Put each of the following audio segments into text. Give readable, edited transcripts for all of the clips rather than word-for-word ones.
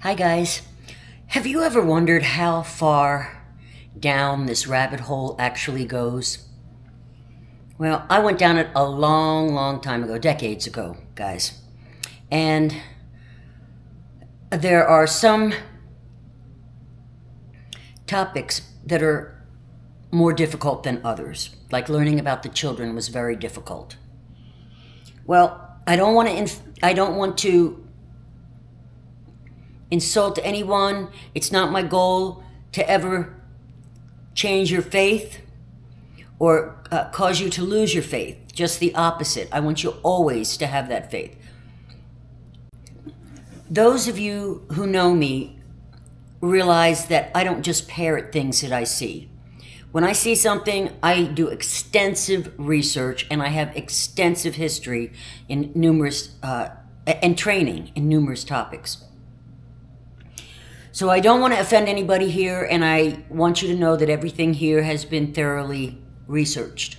Hi guys. Have you ever wondered how far down this rabbit hole actually goes? Well, I went down it a long time ago, decades ago, guys. And there are some topics that are more difficult than others. Like learning about the children was very difficult. Well, I don't want to insult anyone. It's not my goal to ever change your faith or cause you to lose your faith. Just the opposite. I want you always to have that faith. Those of you who know me realize that I don't just parrot things that I see. When I see something, I do extensive research and I have extensive history in numerous and training in numerous topics. So I don't want to offend anybody here, and I want you to know that everything here has been thoroughly researched.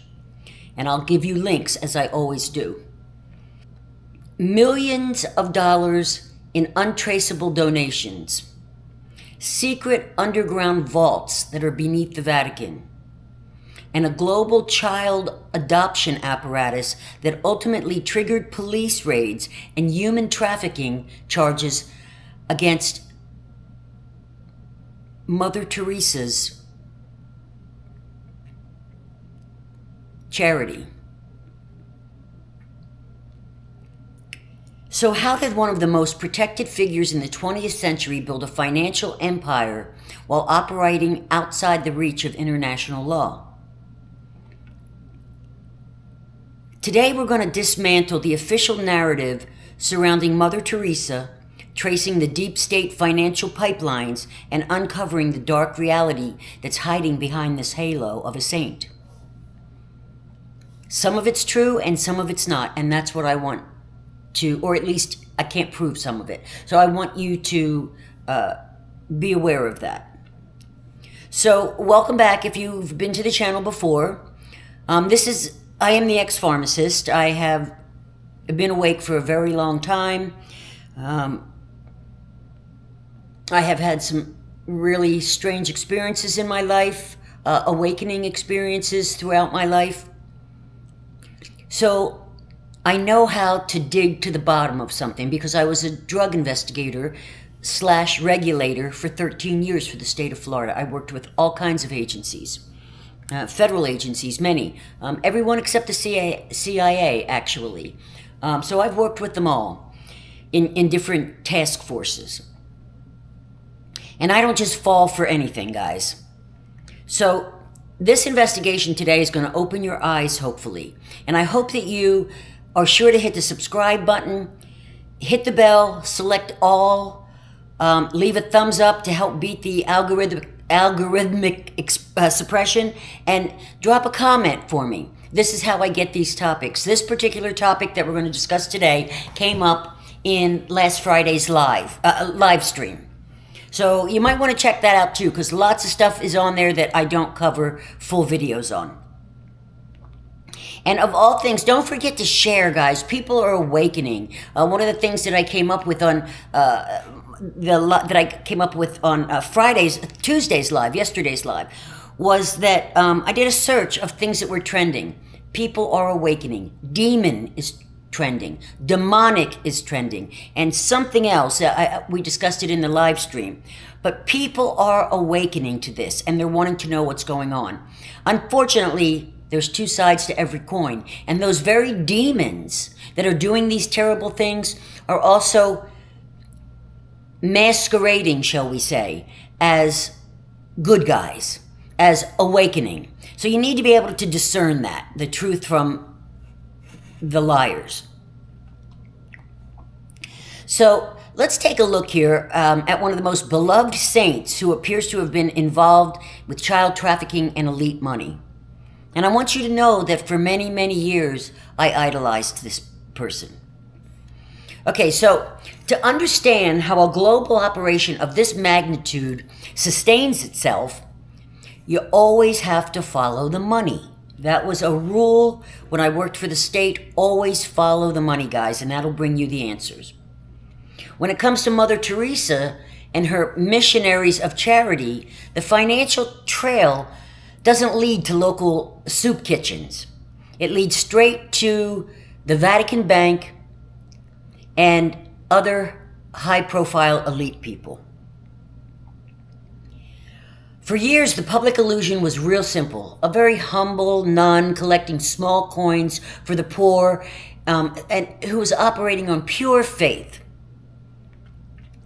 And I'll give you links, as I always do. Millions of dollars in untraceable donations. Secret underground vaults that are beneath the Vatican. And a global child adoption apparatus that ultimately triggered police raids and human trafficking charges against Mother Teresa's charity. So how did one of the most protected figures in the 20th century build a financial empire while operating outside the reach of international law? Today we're going to dismantle the official narrative surrounding Mother Teresa, tracing the deep state financial pipelines and uncovering the dark reality that's hiding behind this halo of a saint. Some of it's true and some of it's not, and that's what I want to, or at least I can't prove some of it. So I want you to be aware of that. So welcome back if you've been to the channel before. I am the ex-pharmacist. I have been awake for a very long time. I have had some really strange experiences in my life, awakening experiences throughout my life. So I know how to dig to the bottom of something because I was a drug investigator / regulator for 13 years for the state of Florida. I worked with all kinds of agencies, federal agencies, many, everyone except the CIA actually. So I've worked with them all in different task forces. And I don't just fall for anything, guys. So this investigation today is going to open your eyes, hopefully. And I hope that you are sure to hit the subscribe button, hit the bell, select all, leave a thumbs up to help beat the algorithmic suppression, and drop a comment for me. This is how I get these topics. This particular topic that we're going to discuss today came up in last Friday's live stream. So you might want to check that out too, because lots of stuff is on there that I don't cover full videos on. And of all things, don't forget to share, guys. People are awakening. One of the things that I came up with on Tuesday's live, yesterday's live, was that I did a search of things that were trending. People are awakening. Demon is trending. Demonic is trending. And something else, we discussed it in the live stream. But people are awakening to this, and they're wanting to know what's going on. Unfortunately, there's two sides to every coin. And those very demons that are doing these terrible things are also masquerading, shall we say, as good guys, as awakening. So you need to be able to discern that, the truth from the liars. So let's take a look here at one of the most beloved saints who appears to have been involved with child trafficking and elite money. And I want you to know that for many years, I idolized this person. Okay, so to understand how a global operation of this magnitude sustains itself, you always have to follow the money. That was a rule when I worked for the state. Always follow the money, guys, and that'll bring you the answers. When it comes to Mother Teresa and her missionaries of charity, the financial trail doesn't lead to local soup kitchens. It leads straight to the Vatican Bank and other high-profile elite people. For years, the public illusion was real simple. A very humble nun collecting small coins for the poor and who was operating on pure faith.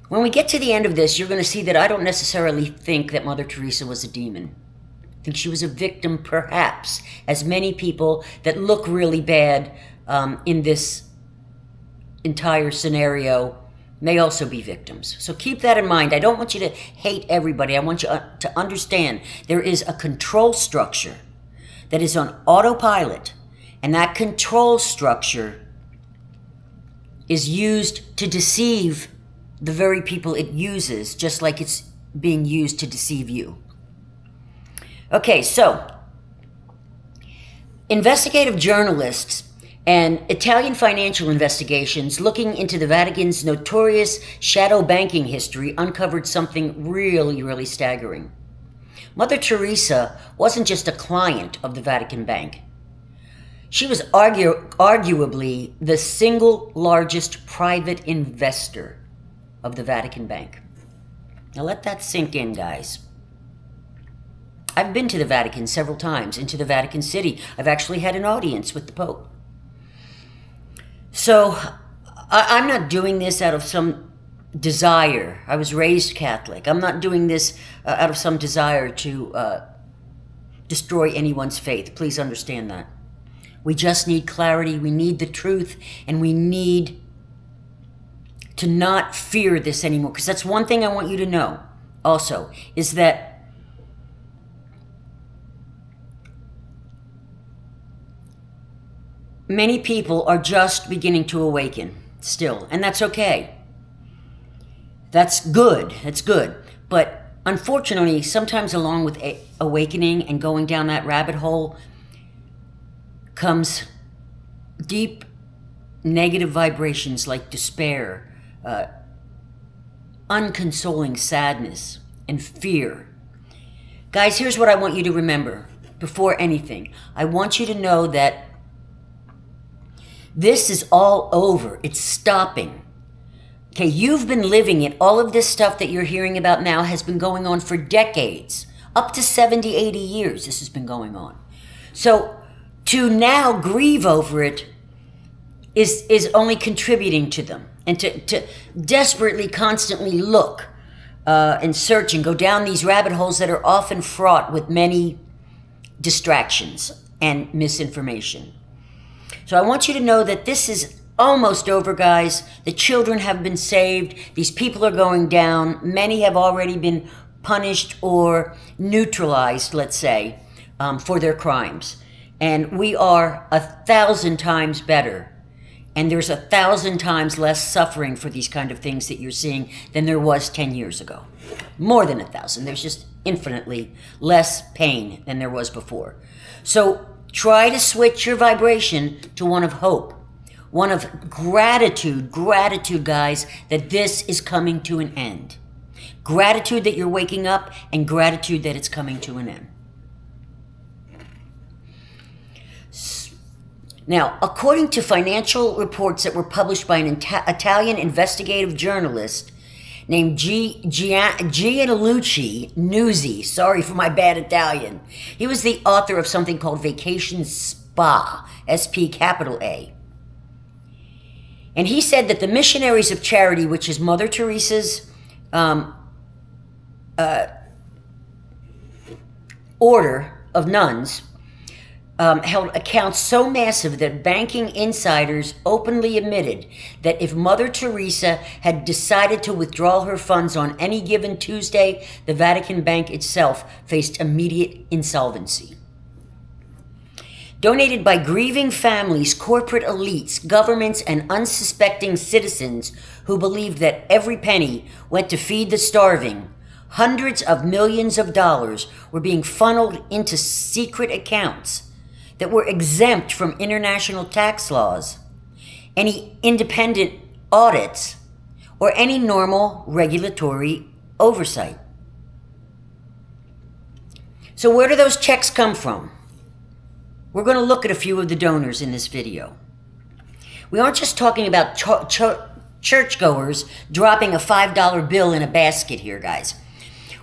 When we get to the end of this, you're going to see that I don't necessarily think that Mother Teresa was a demon. I think she was a victim, perhaps, as many people that look really bad in this entire scenario may also be victims. So keep that in mind. I don't want you to hate everybody. I want you to understand there is a control structure that is on autopilot, and that control structure is used to deceive the very people it uses, just like it's being used to deceive you. Okay, so investigative journalists and Italian financial investigations looking into the Vatican's notorious shadow banking history uncovered something really, really staggering. Mother Teresa wasn't just a client of the Vatican Bank. She was arguably the single largest private investor of the Vatican Bank. Now let that sink in, guys. I've been to the Vatican several times, into the Vatican City. I've actually had an audience with the Pope. So I'm not doing this out of some desire. I was raised Catholic. I'm not doing this out of some desire to destroy anyone's faith. Please understand that. We just need clarity. We need the truth, and we need to not fear this anymore. Because that's one thing I want you to know also, is that many people are just beginning to awaken still, and that's okay. That's good. That's good. But unfortunately, sometimes along with awakening and going down that rabbit hole comes deep negative vibrations like despair, unconsoling sadness, and fear. Guys, here's what I want you to remember before anything. I want you to know that this is all over. It's stopping. Okay, you've been living it. All of this stuff that you're hearing about now has been going on for decades. Up to 70, 80 years this has been going on. So to now grieve over it is only contributing to them. And to desperately, constantly look and search and go down these rabbit holes that are often fraught with many distractions and misinformation. So I want you to know that this is almost over, guys. The children have been saved. These people are going down. Many have already been punished or neutralized, let's say, for their crimes. And we are 1,000 times better. And there's 1,000 times less suffering for these kind of things that you're seeing than there was 10 years ago. More than 1,000. There's just infinitely less pain than there was before. So try to switch your vibration to one of hope, one of gratitude, guys, that this is coming to an end. Gratitude that you're waking up, and gratitude that it's coming to an end. Now, according to financial reports that were published by an Italian investigative journalist named Gianluigi Nuzzi, sorry for my bad Italian, he was the author of something called Vatican SpA, SP capital A. And he said that the Missionaries of Charity, which is Mother Teresa's order of nuns, held accounts so massive that banking insiders openly admitted that if Mother Teresa had decided to withdraw her funds on any given Tuesday, the Vatican Bank itself faced immediate insolvency. Donated by grieving families, corporate elites, governments, and unsuspecting citizens who believed that every penny went to feed the starving, hundreds of millions of dollars were being funneled into secret accounts that were exempt from international tax laws, any independent audits, or any normal regulatory oversight. So where do those checks come from? We're going to look at a few of the donors in this video. We aren't just talking about churchgoers dropping a $5 bill in a basket here, guys.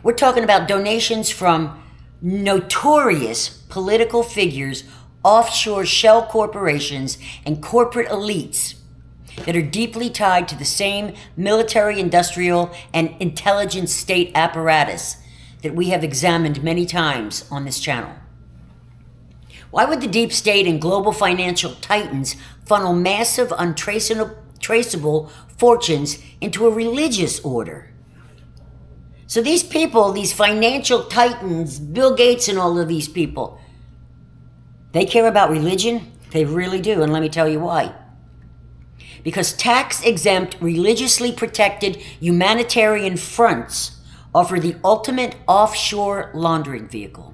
We're talking about donations from notorious political figures, offshore shell corporations, and corporate elites that are deeply tied to the same military, industrial, and intelligence state apparatus that we have examined many times on this channel. Why would the deep state and global financial titans funnel massive, untraceable fortunes into a religious order? So these people, these financial titans, Bill Gates and all of these people, they care about religion? They really do, and let me tell you why. Because tax-exempt, religiously protected humanitarian fronts offer the ultimate offshore laundering vehicle.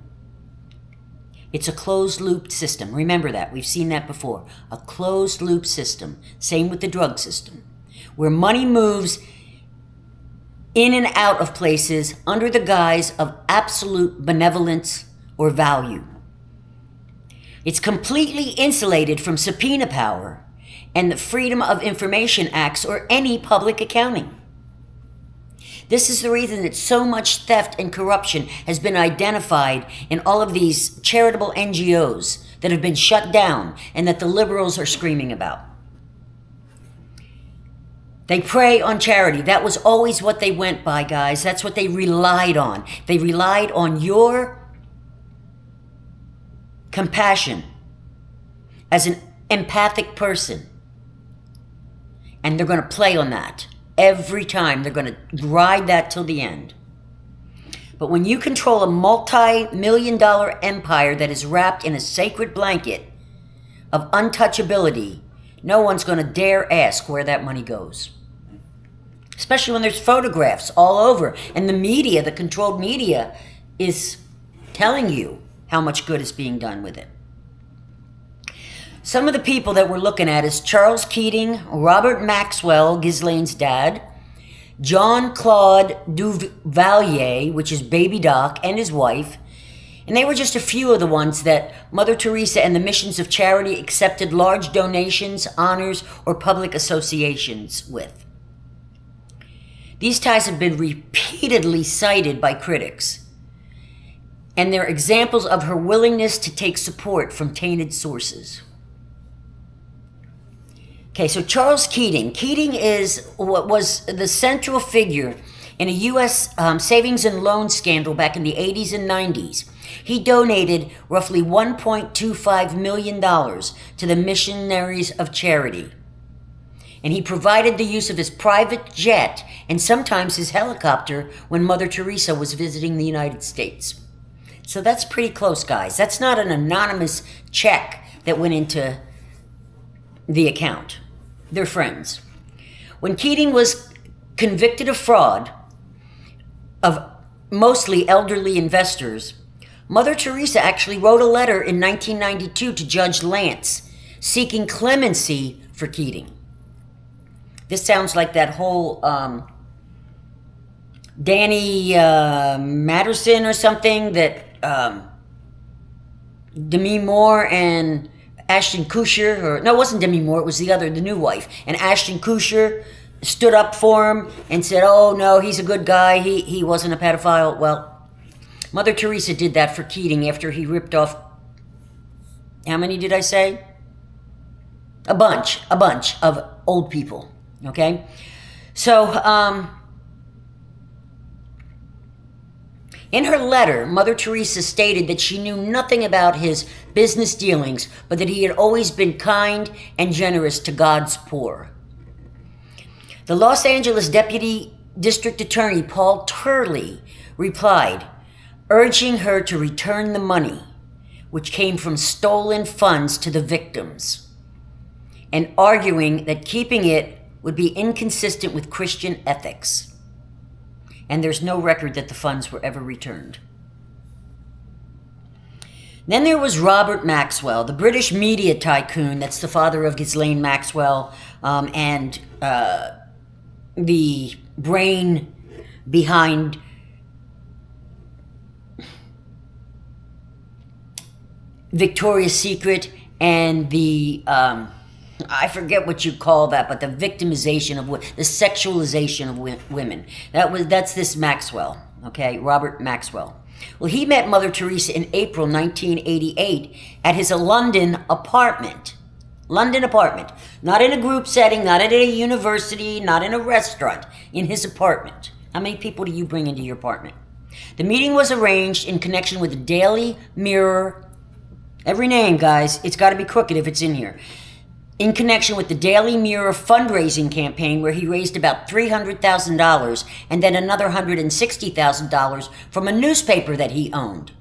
It's a closed-loop system. Remember that. We've seen that before. A closed-loop system. Same with the drug system, where money moves in and out of places under the guise of absolute benevolence or value. It's completely insulated from subpoena power and the Freedom of Information Acts or any public accounting. This is the reason that so much theft and corruption has been identified in all of these charitable NGOs that have been shut down and that the liberals are screaming about. They prey on charity. That was always what they went by, guys. That's what they relied on. They relied on your compassion as an empathic person. And they're going to play on that. Every time they're going to ride that till the end. But when you control a multi-million-dollar empire that is wrapped in a sacred blanket of untouchability, no one's going to dare ask where that money goes. Especially when there's photographs all over and the media, the controlled media, is telling you how much good is being done with it. Some of the people that we're looking at is Charles Keating, Robert Maxwell, Ghislaine's dad, John Claude Duvalier, which is Baby Doc, and his wife. And they were just a few of the ones that Mother Teresa and the missions of charity accepted large donations, honors, or public associations with. These ties have been repeatedly cited by critics, and they're examples of her willingness to take support from tainted sources. Okay, so Charles Keating. Keating is what was the central figure in a U.S. savings and loan scandal back in the 80s and 90s. He donated roughly $1.25 million to the Missionaries of Charity. And he provided the use of his private jet and sometimes his helicopter when Mother Teresa was visiting the United States. So that's pretty close, guys. That's not an anonymous check that went into the account. They're friends. When Keating was convicted of fraud of mostly elderly investors, Mother Teresa actually wrote a letter in 1992 to Judge Lance seeking clemency for Keating. This sounds like that whole Danny Matterson or something that Demi Moore and Ashton Kutcher, or no, it wasn't Demi Moore, it was the new wife. And Ashton Kutcher stood up for him and said, oh no, he's a good guy, he wasn't a pedophile. Well, Mother Teresa did that for Keating after he ripped off, how many did I say? A bunch of old people, okay? So, in her letter, Mother Teresa stated that she knew nothing about his business dealings, but that he had always been kind and generous to God's poor. The Los Angeles Deputy District Attorney Paul Turley replied, urging her to return the money, which came from stolen funds to the victims, and arguing that keeping it would be inconsistent with Christian ethics. And there's no record that the funds were ever returned. Then there was Robert Maxwell, the British media tycoon. That's the father of Ghislaine Maxwell and the brain behind Victoria's Secret and the I forget what you call that, but the victimization of the sexualization of women. That's this Maxwell, okay, Robert Maxwell. Well, he met Mother Teresa in April 1988 at his London apartment. London apartment. Not in a group setting, not at a university, not in a restaurant, in his apartment. How many people do you bring into your apartment? The meeting was arranged in connection with the Daily Mirror. Every name, guys. It's got to be crooked if it's in here. In connection with the Daily Mirror fundraising campaign, where he raised about $300,000 and then another $160,000 from a newspaper that he owned.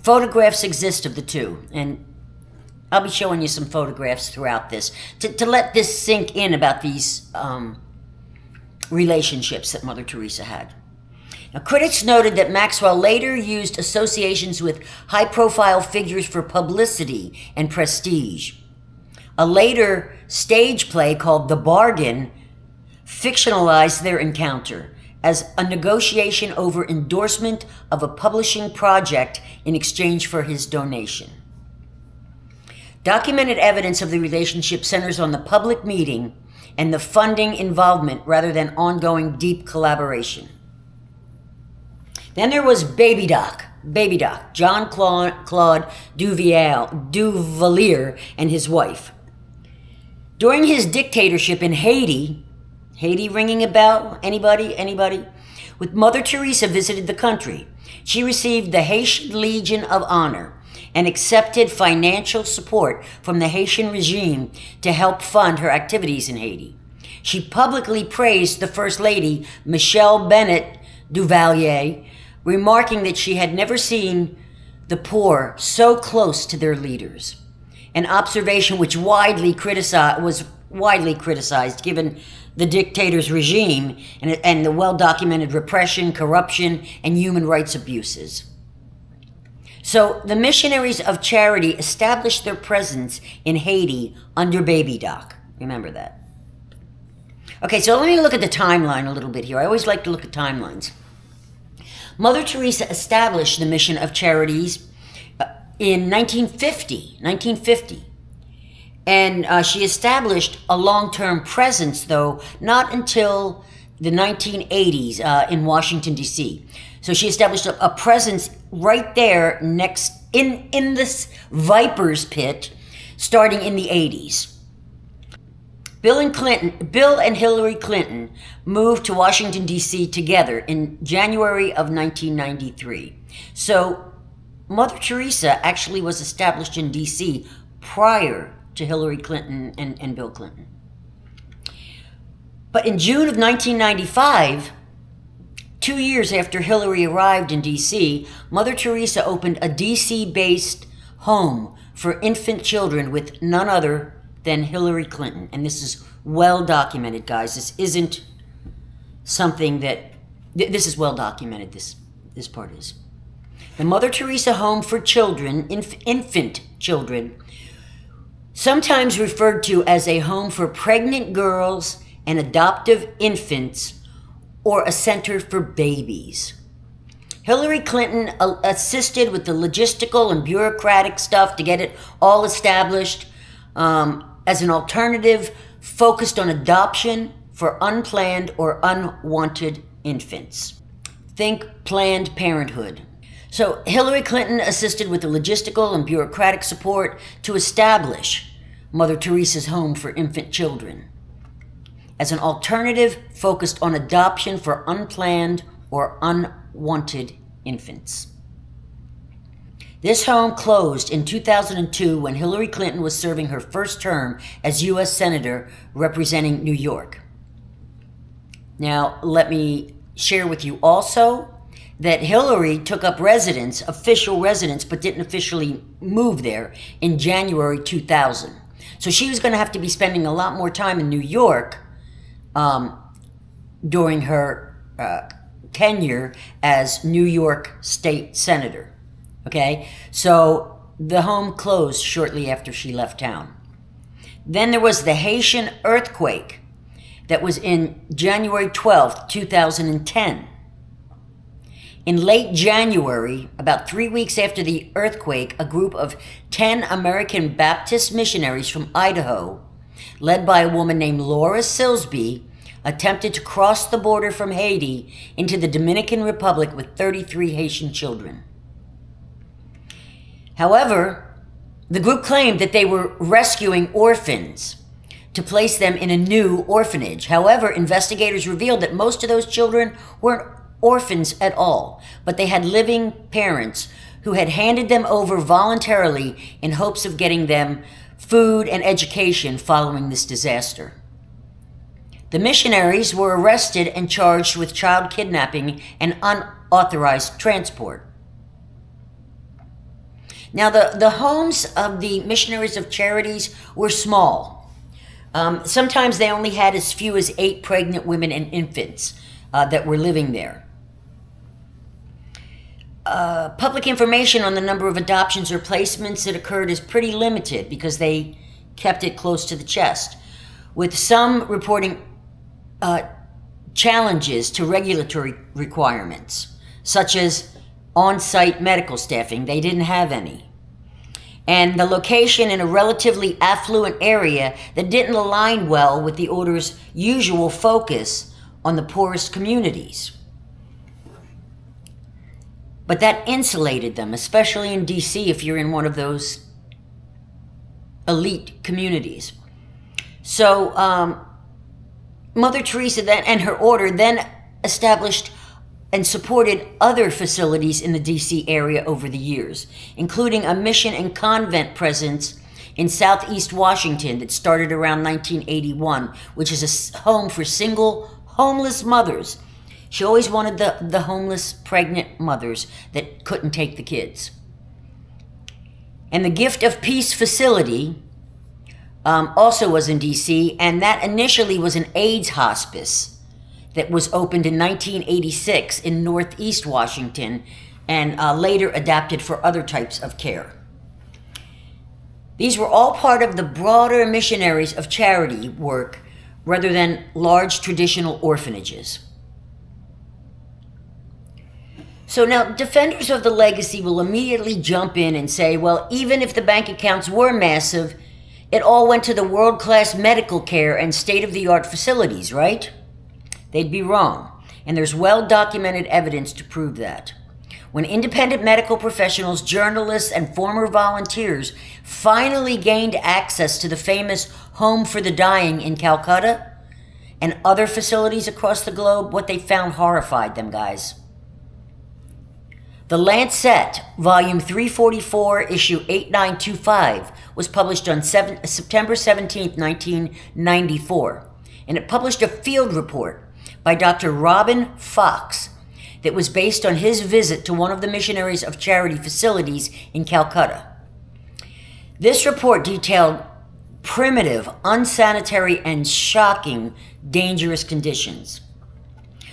Photographs exist of the two, and I'll be showing you some photographs throughout this to let this sink in about these relationships that Mother Teresa had. Now, critics noted that Maxwell later used associations with high-profile figures for publicity and prestige. A later stage play called The Bargain fictionalized their encounter as a negotiation over endorsement of a publishing project in exchange for his donation. Documented evidence of the relationship centers on the public meeting and the funding involvement rather than ongoing deep collaboration. Then there was Baby Doc, John Claude Duvalier and his wife. During his dictatorship in Haiti ringing a bell? Anybody? With Mother Teresa visited the country, she received the Haitian Legion of Honor and accepted financial support from the Haitian regime to help fund her activities in Haiti. She publicly praised the First Lady, Michelle Bennett Duvalier, remarking that she had never seen the poor so close to their leaders. An observation which was widely criticized given the dictator's regime and the well-documented repression, corruption, and human rights abuses. So the Missionaries of Charity established their presence in Haiti under Baby Doc. Remember that. Okay, so let me look at the timeline a little bit here. I always like to look at timelines. Mother Teresa established the Mission of Charities in 1950. And she established a long-term presence, though, not until the 1980s in Washington, D.C. So she established a presence right there next in this viper's pit starting in the 80s. Bill and Hillary Clinton moved to Washington, D.C. together in January of 1993. So Mother Teresa actually was established in D.C. prior to Hillary Clinton and Bill Clinton. But in June of 1995, 2 years after Hillary arrived in D.C., Mother Teresa opened a D.C.-based home for infant children with none other than Hillary Clinton. And this is well documented, guys. This isn't something that... This is well documented, this part is. The Mother Teresa Home for Children, infant children, sometimes referred to as a home for pregnant girls and adoptive infants, or a center for babies. Hillary Clinton assisted with the logistical and bureaucratic stuff to get it all established as an alternative focused on adoption for unplanned or unwanted infants. Think Planned Parenthood. So Hillary Clinton assisted with the logistical and bureaucratic support to establish Mother Teresa's Home for Infant Children as an alternative focused on adoption for unplanned or unwanted infants. This home closed in 2002 when Hillary Clinton was serving her first term as U.S. Senator representing New York. Now, let me share with you also that Hillary took up official residence, but didn't officially move there in January 2000. So she was going to have to be spending a lot more time in New York during her tenure as New York State Senator. Okay? So the home closed shortly after she left town. Then there was the Haitian earthquake. that was in January 12th, 2010. In late January, about 3 weeks after the earthquake, a group of 10 American Baptist missionaries from Idaho, led by a woman named Laura Silsby, attempted to cross the border from Haiti into the Dominican Republic with 33 Haitian children. However, the group claimed that they were rescuing orphans to place them in a new orphanage. However, investigators revealed that most of those children weren't orphans at all, but they had living parents who had handed them over voluntarily in hopes of getting them food and education following this disaster. The missionaries were arrested and charged with child kidnapping and unauthorized transport. Now, the homes of the Missionaries of Charities were small. Sometimes they only had as few as 8 pregnant women and infants that were living there. Public information on the number of adoptions or placements that occurred is pretty limited because they kept it close to the chest, with some reporting challenges to regulatory requirements, such as on-site medical staffing. They didn't have any. And the location in a relatively affluent area that didn't align well with the order's usual focus on the poorest communities. But that insulated them, especially in DC if you're in one of those elite communities. So Mother Teresa then and her order then established and supported other facilities in the DC area over the years, including a mission and convent presence in Southeast Washington that started around 1981, which is a home for single homeless mothers. She always wanted the homeless pregnant mothers that couldn't take the kids. And the Gift of Peace facility also was in DC, and that initially was an AIDS hospice that was opened in 1986 in Northeast Washington and later adapted for other types of care. These were all part of the broader Missionaries of Charity work rather than large traditional orphanages. So now defenders of the legacy will immediately jump in and say, well, even if the bank accounts were massive, it all went to the world-class medical care and state-of-the-art facilities, right? They'd be wrong, and there's well-documented evidence to prove that. When independent medical professionals, journalists, and former volunteers finally gained access to the famous Home for the Dying in Calcutta and other facilities across the globe, what they found horrified them, guys. The Lancet, volume 344, issue 8925, was published on September 17, 1994, and it published a field report by Dr. Robin Fox that was based on his visit to one of the Missionaries of Charity facilities in Calcutta. This report detailed primitive, unsanitary, and shocking dangerous conditions.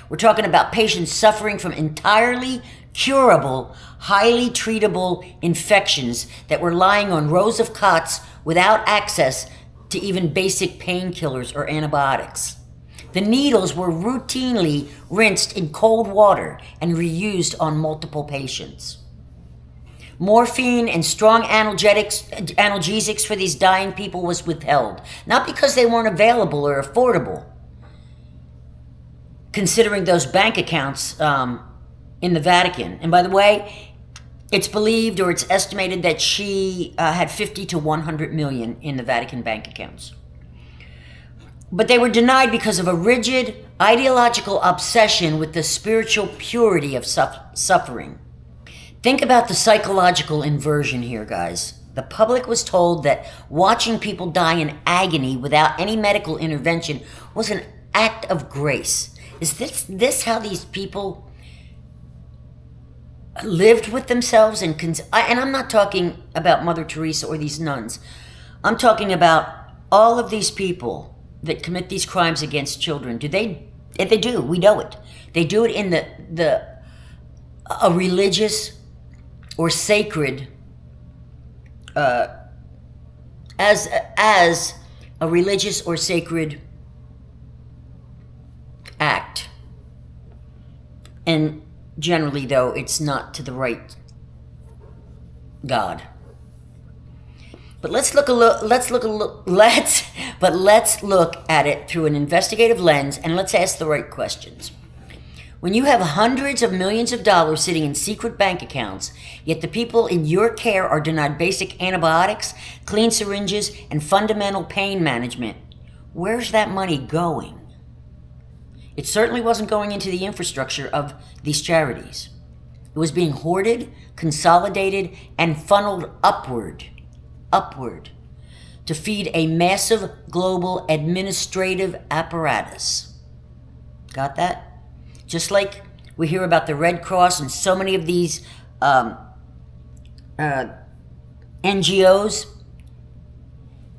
We're talking about patients suffering from entirely curable, highly treatable infections that were lying on rows of cots without access to even basic painkillers or antibiotics. The needles were routinely rinsed in cold water and reused on multiple patients. Morphine and strong analgesics for these dying people was withheld, not because they weren't available or affordable, considering those bank accounts in the Vatican. And by the way, it's believed or it's estimated that she had 50 to 100 million in the Vatican bank accounts. But they were denied because of a rigid ideological obsession with the spiritual purity of suffering. Think about the psychological inversion here, guys. The public was told that watching people die in agony without any medical intervention was an act of grace. Is this how these people lived with themselves? And I'm not talking about Mother Teresa or these nuns. I'm talking about all of these people that commit these crimes against children. If they do, we know it. They do it in a religious or sacred, as a religious or sacred act. And generally, though, it's not to the right God. But let's look at it through an investigative lens, and let's ask the right questions. When you have hundreds of millions of dollars sitting in secret bank accounts, yet the people in your care are denied basic antibiotics, clean syringes, and fundamental pain management, where's that money going? It certainly wasn't going into the infrastructure of these charities. It was being hoarded, consolidated, and funneled upward, to feed a massive global administrative apparatus. Got that? Just like we hear about the Red Cross and so many of these NGOs,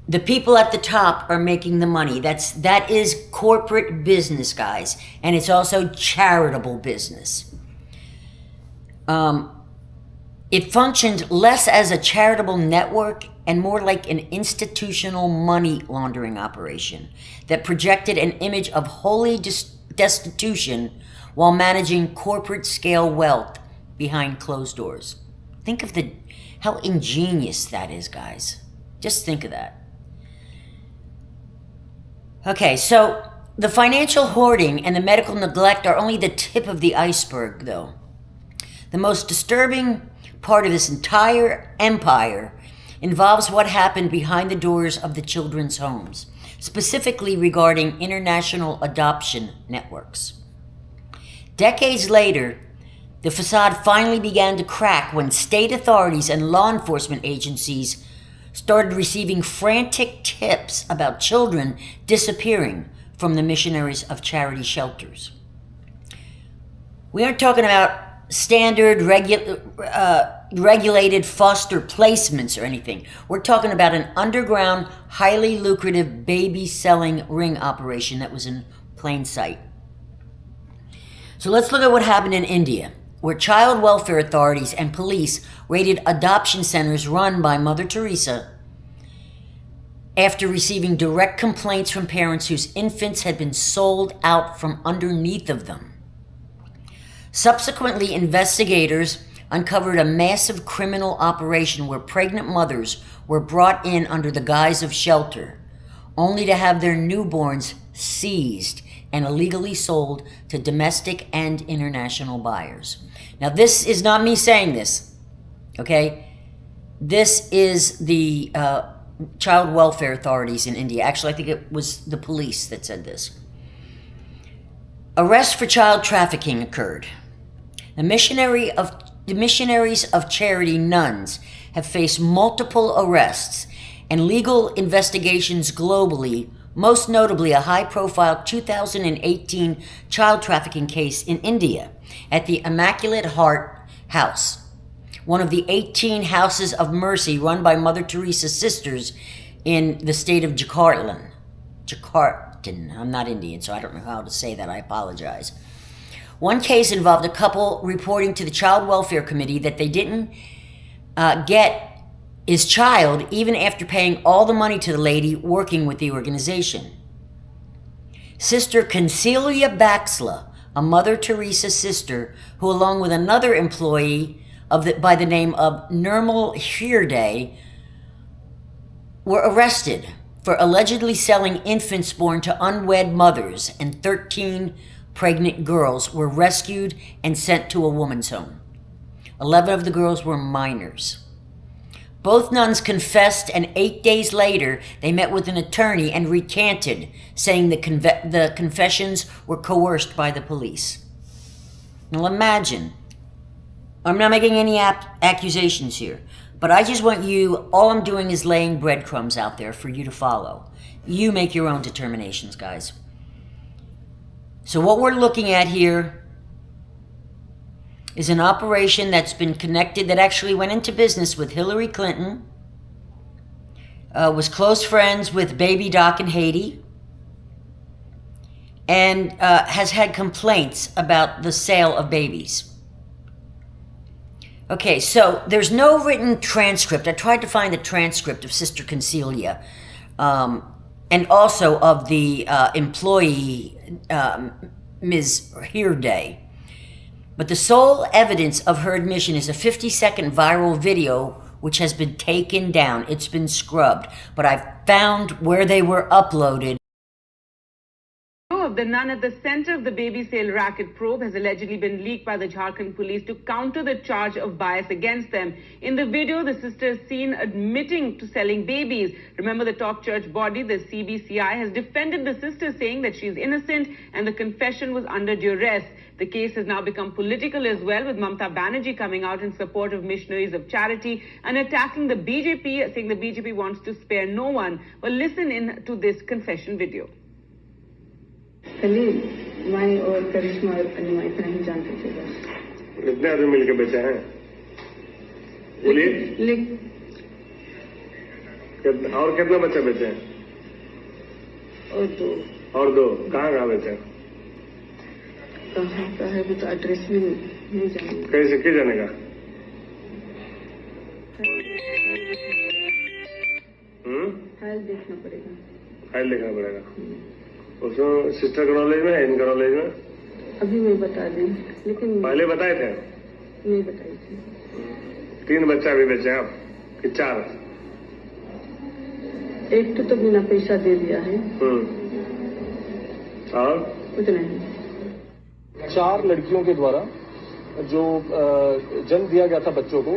the people at the top are making the money. That is corporate business, guys, and it's also charitable business. It functioned less as a charitable network and more like an institutional money laundering operation that projected an image of holy destitution while managing corporate scale wealth behind closed doors. Think of how ingenious that is, guys. Just think of that. Okay, so the financial hoarding and the medical neglect are only the tip of the iceberg, though. The most disturbing part of this entire empire involves what happened behind the doors of the children's homes, specifically regarding international adoption networks. Decades later, the facade finally began to crack when state authorities and law enforcement agencies started receiving frantic tips about children disappearing from the Missionaries of Charity shelters. We aren't talking about standard regulated foster placements or anything. We're talking about an underground, highly lucrative baby selling ring operation that was in plain sight. So let's look at what happened in India, where child welfare authorities and police raided adoption centers run by Mother Teresa after receiving direct complaints from parents whose infants had been sold out from underneath of them. Subsequently, investigators uncovered a massive criminal operation where pregnant mothers were brought in under the guise of shelter, only to have their newborns seized and illegally sold to domestic and international buyers. Now, this is not me saying this, okay? This is the child welfare authorities in India. Actually, I think it was the police that said this. Arrests for child trafficking occurred. The Missionaries of Charity nuns have faced multiple arrests and legal investigations globally, most notably a high-profile 2018 child trafficking case in India at the Immaculate Heart House, one of the 18 houses of mercy run by Mother Teresa's sisters in the state of Jakarta. I'm not Indian, so I don't know how to say that. I apologize. One case involved a couple reporting to the Child Welfare Committee that they didn't get his child even after paying all the money to the lady working with the organization. Sister Conciglia Baxla, a Mother Teresa sister who, along with another employee by the name of Nirmal Hirde, were arrested for allegedly selling infants born to unwed mothers, and 13 pregnant girls were rescued and sent to a woman's home. 11 of the girls were minors. Both nuns confessed, and 8 days later, they met with an attorney and recanted, saying the confessions were coerced by the police. Now imagine, I'm not making any accusations here, but I just want you, all I'm doing is laying breadcrumbs out there for you to follow. You make your own determinations, guys. So what we're looking at here is an operation that's been connected, that actually went into business with Hillary Clinton, was close friends with Baby Doc in Haiti, and has had complaints about the sale of babies. Okay, so there's no written transcript. I tried to find a transcript of Sister Conciglia, and also of the employee Ms. Heerday. But the sole evidence of her admission is a 50-second viral video which has been taken down. It's been scrubbed, but I've found where they were uploaded. Of the nun at the center of the baby sale racket probe has allegedly been leaked by the Jharkhand police to counter the charge of bias against them. In the video, the sister is seen admitting to selling babies. Remember, the top church body, the CBCI, has defended the sister, saying that she is innocent and the confession was under duress. The case has now become political as well, with Mamata Banerjee coming out in support of Missionaries of Charity and attacking the BJP, saying the BJP wants to spare no one. Well, listen in to this confession video. मैं और करिश्मा और अनिमा इतना ही जानते थे बस। कितने आदमी मिलके बेचे हैं? बोलिए। और कितना बच्चा बेचे हैं? और दो। कहाँ बेचे हैं? कहाँ का है वो तो एड्रेस में नहीं जानेगा। कैसे क्या जानेगा? फाइल देखना पड़ेगा। उसमें सिस्टर का नॉलेज में, इनका नॉलेज में अभी मैं बता दें, लेकिन पहले बताए थे? नहीं बताई थी। 3 बच्चा भी बेचे आप कि 4? एक तो बिना पैसा दे दिया है। और उतना ही। 4 लड़कियों के द्वारा जो जन्म दिया गया था बच्चों को,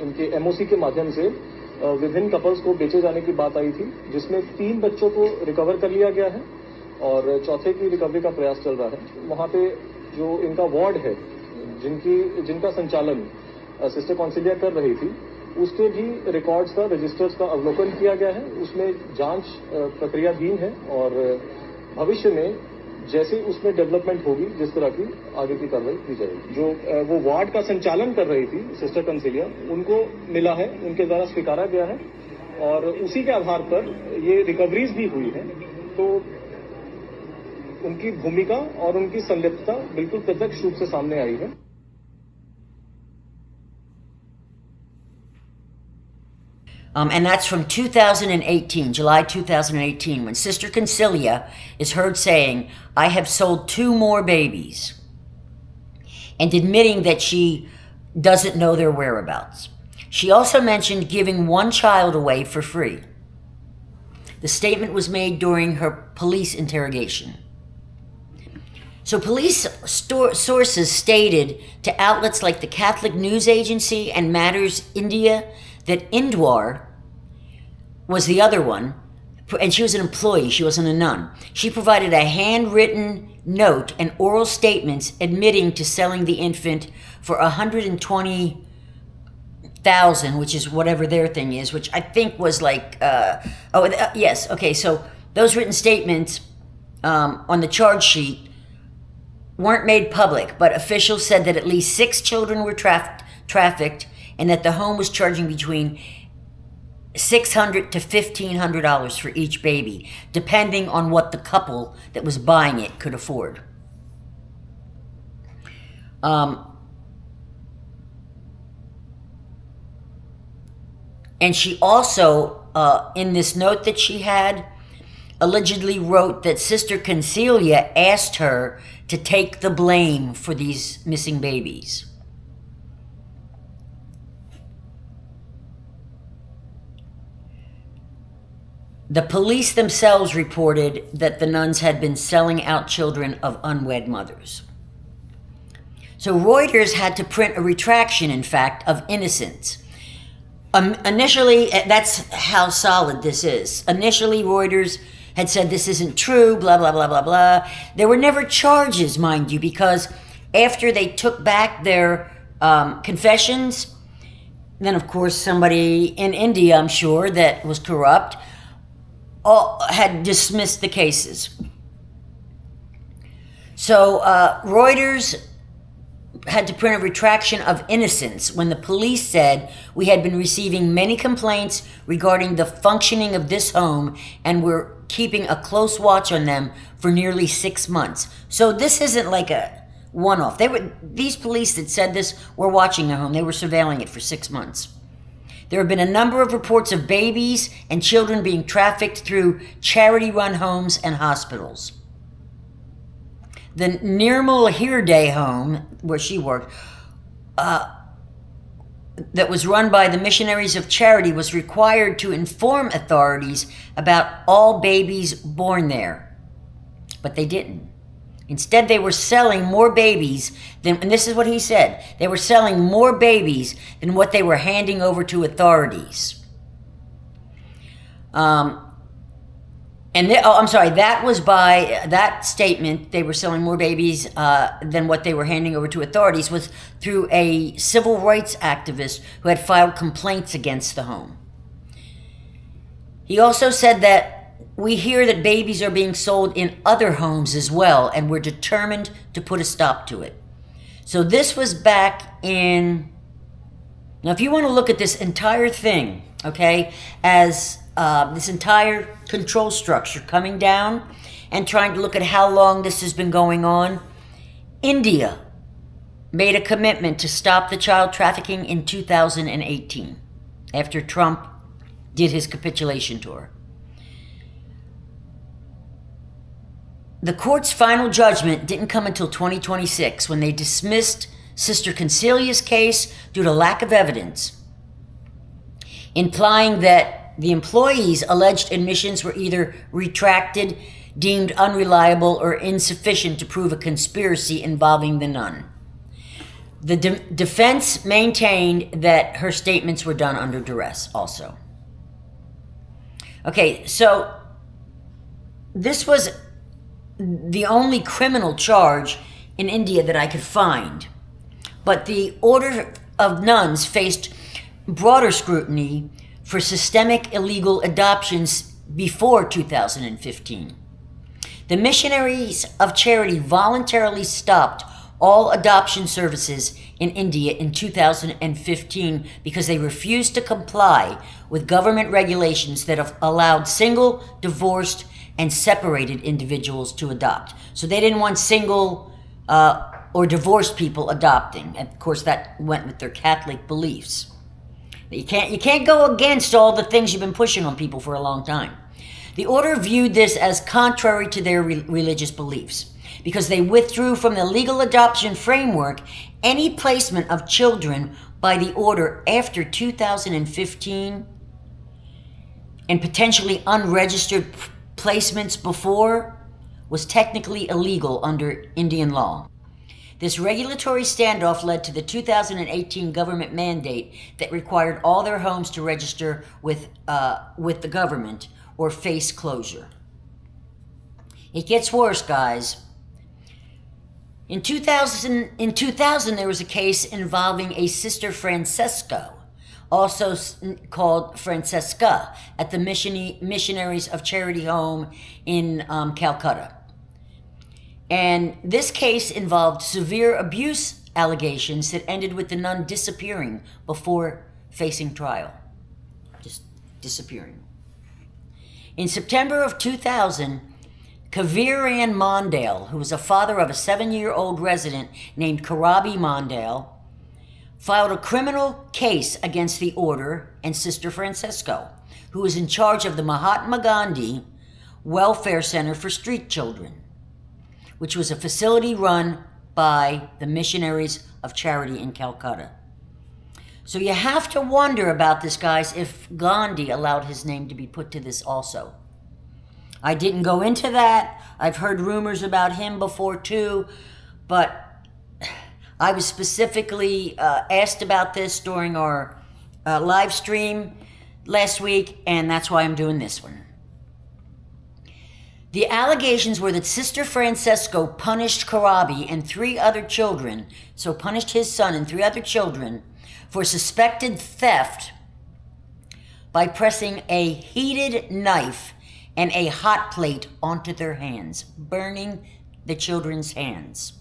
इनके एमओसी के माध्यम से विभिन्न कपल्स को बेचे जाने की बात आई थी, जिसमें 3 बच्चों को रिकवर कर लिया गया है और चौथे की रिकवरी का प्रयास चल रहा है। वहां पे जो इनका वार्ड है, जिनका संचालन सिस्टर कॉन्सिलिया कर रही थी, उसके भी रिकॉर्ड्स का, रजिस्टर्स का अवलोकन किया गया है। उसमें जांच प्रक्रियाधीन है और भविष्य में जैसे उसमें डेवलपमेंट होगी, जिस तरह की आगे की कार्रवाई की जाएगी। जो वो वार्ड का संचालन कर रही थी सिस्टर कंसिलिया, उनको मिला है, उनके द्वारा स्वीकारा गया है और उसी के आधार पर ये रिकवरीज भी हुई है। तो उनकी भूमिका और उनकी संलिप्तता बिल्कुल प्रत्यक्ष रूप से सामने आई है। And that's from 2018, July 2018, when Sister Conciglia is heard saying, "I have sold 2 more babies," and admitting that she doesn't know their whereabouts. She also mentioned giving 1 child away for free. The statement was made during her police interrogation. So police sources stated to outlets like the Catholic News Agency and Matters India that Indwar was the other one, and she was an employee, she wasn't a nun. She provided a handwritten note and oral statements admitting to selling the infant for $120,000, which is whatever their thing is, which I think was like, yes, okay, so those written statements on the charge sheet weren't made public, but officials said that at least 6 children were trafficked and that the home was charging between $600 to $1,500 for each baby, depending on what the couple that was buying it could afford. And she also, in this note that she had, allegedly wrote that Sister Conciglia asked her to take the blame for these missing babies. The police themselves reported that the nuns had been selling out children of unwed mothers. So Reuters had to print a retraction, in fact, of innocence. Initially, that's how solid this is. Initially, Reuters had said this isn't true, blah, blah, blah, blah, blah. There were never charges, mind you, because after they took back their confessions, then, of course, somebody in India, I'm sure, that was corrupt, had dismissed the cases. So Reuters had to print a retraction of innocence when the police said we had been receiving many complaints regarding the functioning of this home and were keeping a close watch on them for nearly 6 months. So this isn't like a one-off. These police that said this were watching their home. They were surveilling it for 6 months. There have been a number of reports of babies and children being trafficked through charity-run homes and hospitals. the Nirmal Hirday home, where she worked, that was run by the Missionaries of Charity, was required to inform authorities about all babies born there. But they didn't. Instead, they were selling more babies than, and this is what he said, they were selling more babies than what they were handing over to authorities. That was by that statement, they were selling more babies than what they were handing over to authorities, was through a civil rights activist who had filed complaints against the home. He also said that we hear that babies are being sold in other homes as well, and we're determined to put a stop to it. So this was back in, now if you want to look at this entire thing, okay, as this entire control structure coming down and trying to look at how long this has been going on, India made a commitment to stop the child trafficking in 2018 after Trump did his capitulation tour. The court's final judgment didn't come until 2026 when they dismissed Sister Concilia's case due to lack of evidence, implying that the employees' alleged admissions were either retracted, deemed unreliable, or insufficient to prove a conspiracy involving the nun. The defense maintained that her statements were done under duress also. Okay, so this was the only criminal charge in India that I could find. But the Order of Nuns faced broader scrutiny for systemic illegal adoptions before 2015. The Missionaries of Charity voluntarily stopped all adoption services in India in 2015 because they refused to comply with government regulations that have allowed single, divorced, and separated individuals to adopt. So they didn't want single or divorced people adopting. And of course, that went with their Catholic beliefs. You can't go against all the things you've been pushing on people for a long time. The order viewed this as contrary to their religious beliefs because they withdrew from the legal adoption framework any placement of children by the order after 2015 and potentially unregistered placements before was technically illegal under Indian law. This regulatory standoff led to the 2018 government mandate that required all their homes to register with the government or face closure. It gets worse, guys. In 2000, there was a case involving a Sister Francesco, also called Francesca, at the Missionaries of Charity home in Calcutta. And this case involved severe abuse allegations that ended with the nun disappearing before facing trial. Just disappearing. In September of 2000, Kaviran Mondale, who was a father of a 7-year-old resident named Karabi Mondale, filed a criminal case against the order and Sister Francesco, who was in charge of the Mahatma Gandhi Welfare Center for Street Children, which was a facility run by the Missionaries of Charity in Calcutta. So you have to wonder about this, guys, if Gandhi allowed his name to be put to this also. I didn't go into that. I've heard rumors about him before too, but I was specifically asked about this during our live stream last week, and that's why I'm doing this one. The allegations were that Sister Francesco punished Karabi and 3 other children, so punished his son and 3 other children, for suspected theft by pressing a heated knife and a hot plate onto their hands, burning the children's hands.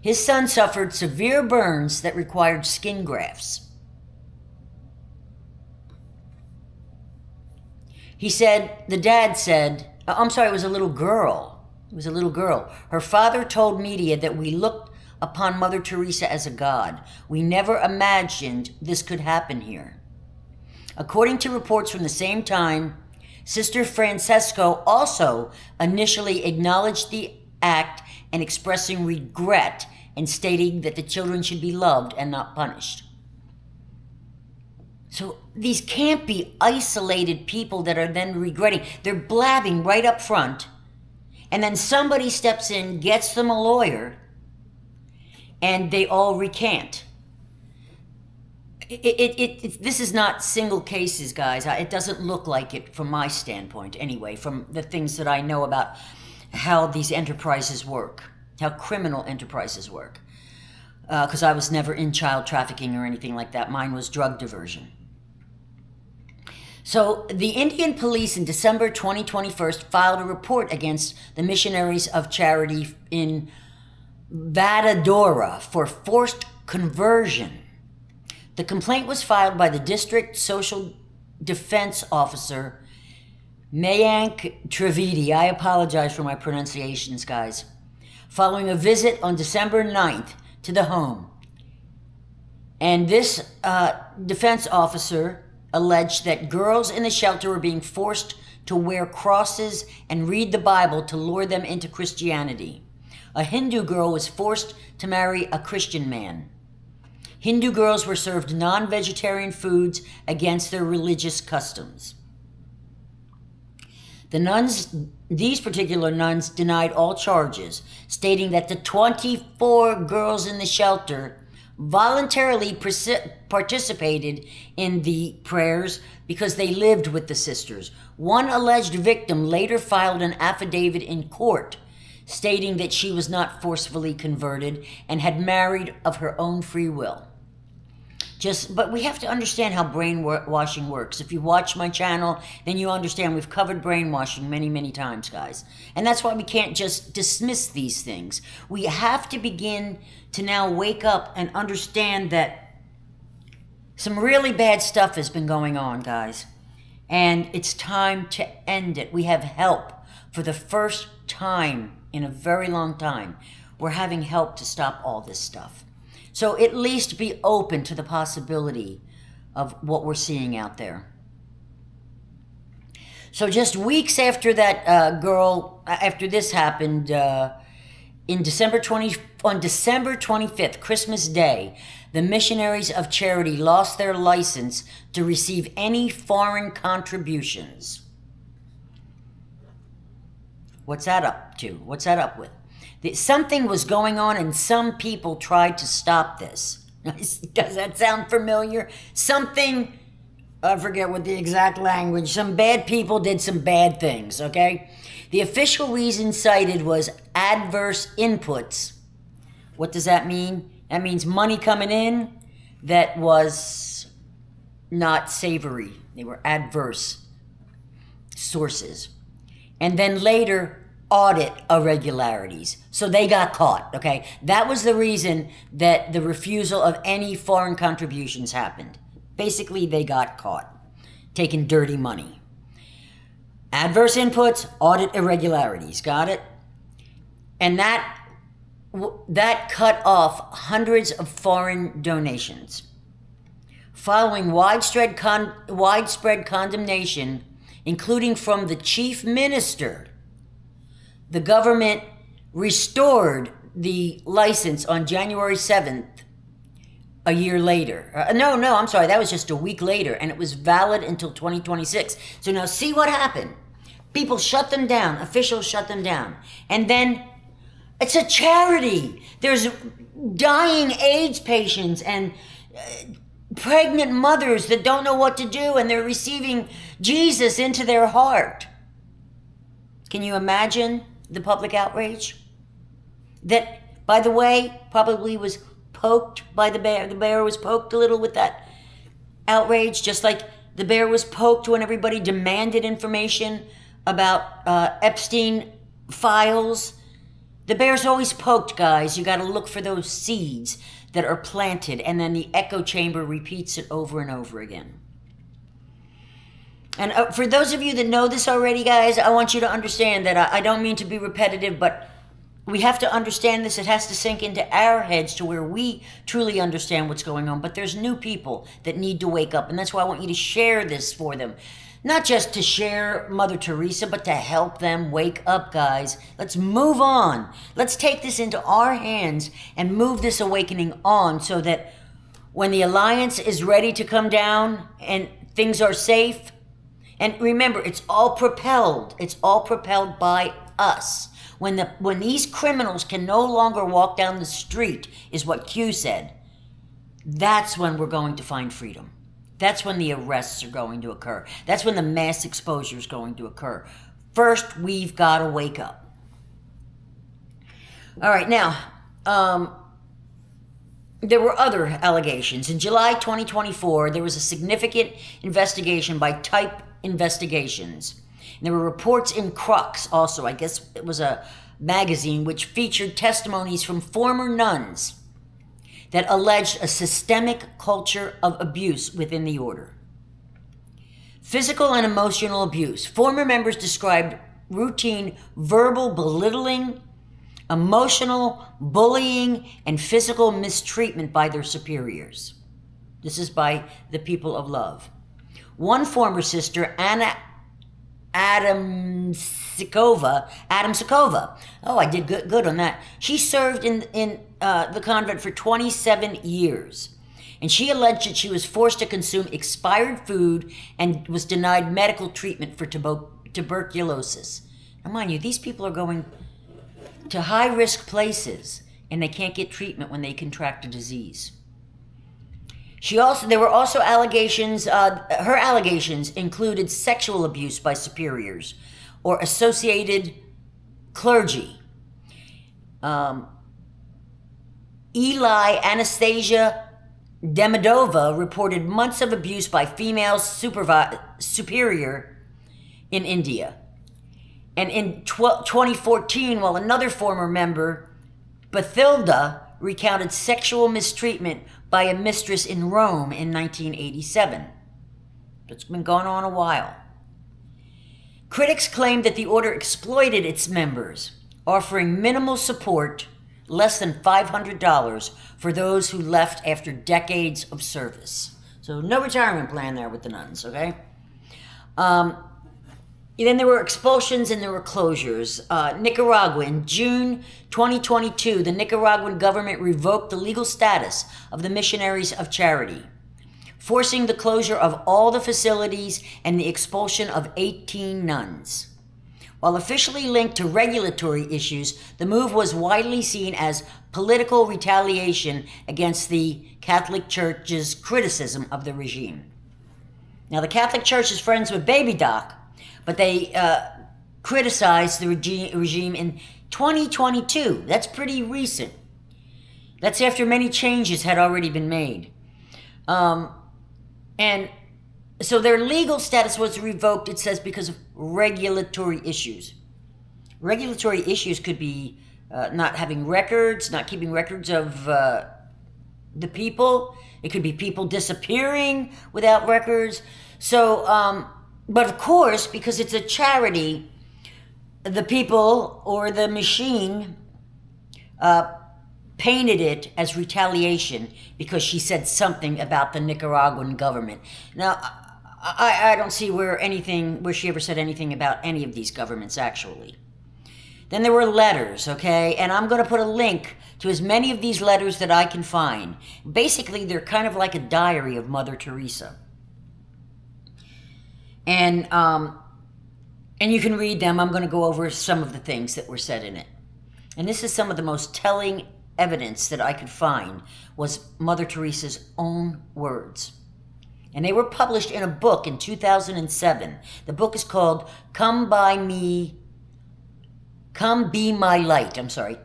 His son suffered severe burns that required skin grafts. He said, the dad said, it was a little girl. It was a little girl. Her father told media that we looked upon Mother Teresa as a god. We never imagined this could happen here. According to reports from the same time, Sister Francesco also initially acknowledged the act and expressing regret and stating that the children should be loved and not punished. So these can't be isolated people that are then regretting. They're blabbing right up front, and then somebody steps in, gets them a lawyer, and they all recant. This is not single cases, guys. It doesn't look like it from my standpoint anyway, from the things that I know about how these enterprises work, how criminal enterprises work. Because I was never in child trafficking or anything like that. Mine was drug diversion. So the Indian police in December 2021 filed a report against the Missionaries of Charity in Vadodara for forced conversion. The complaint was filed by the District Social Defense Officer, Mayank Trivedi. I apologize for my pronunciations, guys. Following a visit on December 9th to the home. And this defense officer alleged that girls in the shelter were being forced to wear crosses and read the Bible to lure them into Christianity. A Hindu girl was forced to marry a Christian man. Hindu girls were served non-vegetarian foods against their religious customs. These particular nuns denied all charges, stating that the 24 girls in the shelter voluntarily participated in the prayers because they lived with the sisters. One alleged victim later filed an affidavit in court stating that she was not forcefully converted and had married of her own free will. But we have to understand how brainwashing works. If you watch my channel, then you understand we've covered brainwashing many, many times, guys. And that's why we can't just dismiss these things. We have to begin to now wake up and understand that some really bad stuff has been going on, guys. And it's time to end it. We have help. For the first time in a very long time, we're having help to stop all this stuff. So at least be open to the possibility of what we're seeing out there. So just weeks after that after this happened, on December 25th, Christmas Day, the Missionaries of Charity lost their license to receive any foreign contributions. What's that up to? What's that up with? Something was going on and some people tried to stop this. Does that sound familiar? Something, I forget what the exact language, some bad people did some bad things, okay? The official reason cited was adverse inputs. What does that mean? That means money coming in that was not savory. They were adverse sources. And then later, audit irregularities. So they got caught, okay? That was the reason that the refusal of any foreign contributions happened. Basically, they got caught taking dirty money. Adverse inputs, audit irregularities, got it? And that cut off hundreds of foreign donations. Following widespread condemnation, including from the chief minister, the government restored the license on January 7th, a year later. I'm sorry, that was just a week later, and it was valid until 2026. So now see what happened. People shut them down, officials shut them down. And then it's a charity. There's dying AIDS patients and pregnant mothers that don't know what to do, and they're receiving Jesus into their heart. Can you imagine the public outrage? That, by the way, probably was poked by the bear. The bear was poked a little with that outrage, just like the bear was poked when everybody demanded information about Epstein files. The bear's always poked, guys. You got to look for those seeds that are planted, and then the echo chamber repeats it over and over again. And for those of you that know this already, guys, I want you to understand that I don't mean to be repetitive, but we have to understand this. It has to sink into our heads to where we truly understand what's going on. But there's new people that need to wake up, and that's why I want you to share this for them. Not just to share Mother Teresa, but to help them wake up, guys. Let's move on. Let's take this into our hands and move this awakening on so that when the alliance is ready to come down and things are safe, and remember, it's all propelled by us. When these criminals can no longer walk down the street, is what Q said, that's when we're going to find freedom. That's when the arrests are going to occur. That's when the mass exposure is going to occur. First, we've got to wake up. All right, now, there were other allegations. In July 2024, there was a significant investigation by Type Investigations. And there were reports in Crux also, I guess it was a magazine, which featured testimonies from former nuns that alleged a systemic culture of abuse within the order. Physical and emotional abuse. Former members described routine verbal belittling, emotional bullying, and physical mistreatment by their superiors. This is by the people of love. One former sister, Adam Sikova. Oh, I did good on that. She served in the convent for 27 years. And she alleged that she was forced to consume expired food and was denied medical treatment for tuberculosis. Now, mind you, these people are going to high-risk places and they can't get treatment when they contract a disease. There were also allegations, her allegations included sexual abuse by superiors or associated clergy. Eli Anastasia Demidova reported months of abuse by female superior in India. And in 2014, while another former member, Bathilda, recounted sexual mistreatment by a mistress in Rome in 1987. It's been going on a while. Critics claimed that the order exploited its members, offering minimal support, less than $500, for those who left after decades of service. So no retirement plan there with the nuns, okay? Then there were expulsions and there were closures. Nicaragua, in June 2022, the Nicaraguan government revoked the legal status of the Missionaries of Charity, forcing the closure of all the facilities and the expulsion of 18 nuns. While officially linked to regulatory issues, the move was widely seen as political retaliation against the Catholic Church's criticism of the regime. Now, the Catholic Church is friends with Baby Doc, but they criticized the regime in 2022. That's pretty recent. That's after many changes had already been made. And so their legal status was revoked, it says, because of regulatory issues. Regulatory issues could be not having records, not keeping records of the people. It could be people disappearing without records. So, but of course, because it's a charity, the people or the machine painted it as retaliation because she said something about the Nicaraguan government. Now, I don't see where she ever said anything about any of these governments, actually. Then there were letters, okay? And I'm going to put a link to as many of these letters that I can find. Basically, they're kind of like a diary of Mother Teresa. And you can read them. I'm going to go over some of the things that were said in it. And this is some of the most telling evidence that I could find was Mother Teresa's own words. And they were published in a book in 2007. The book is called Come Be My Light.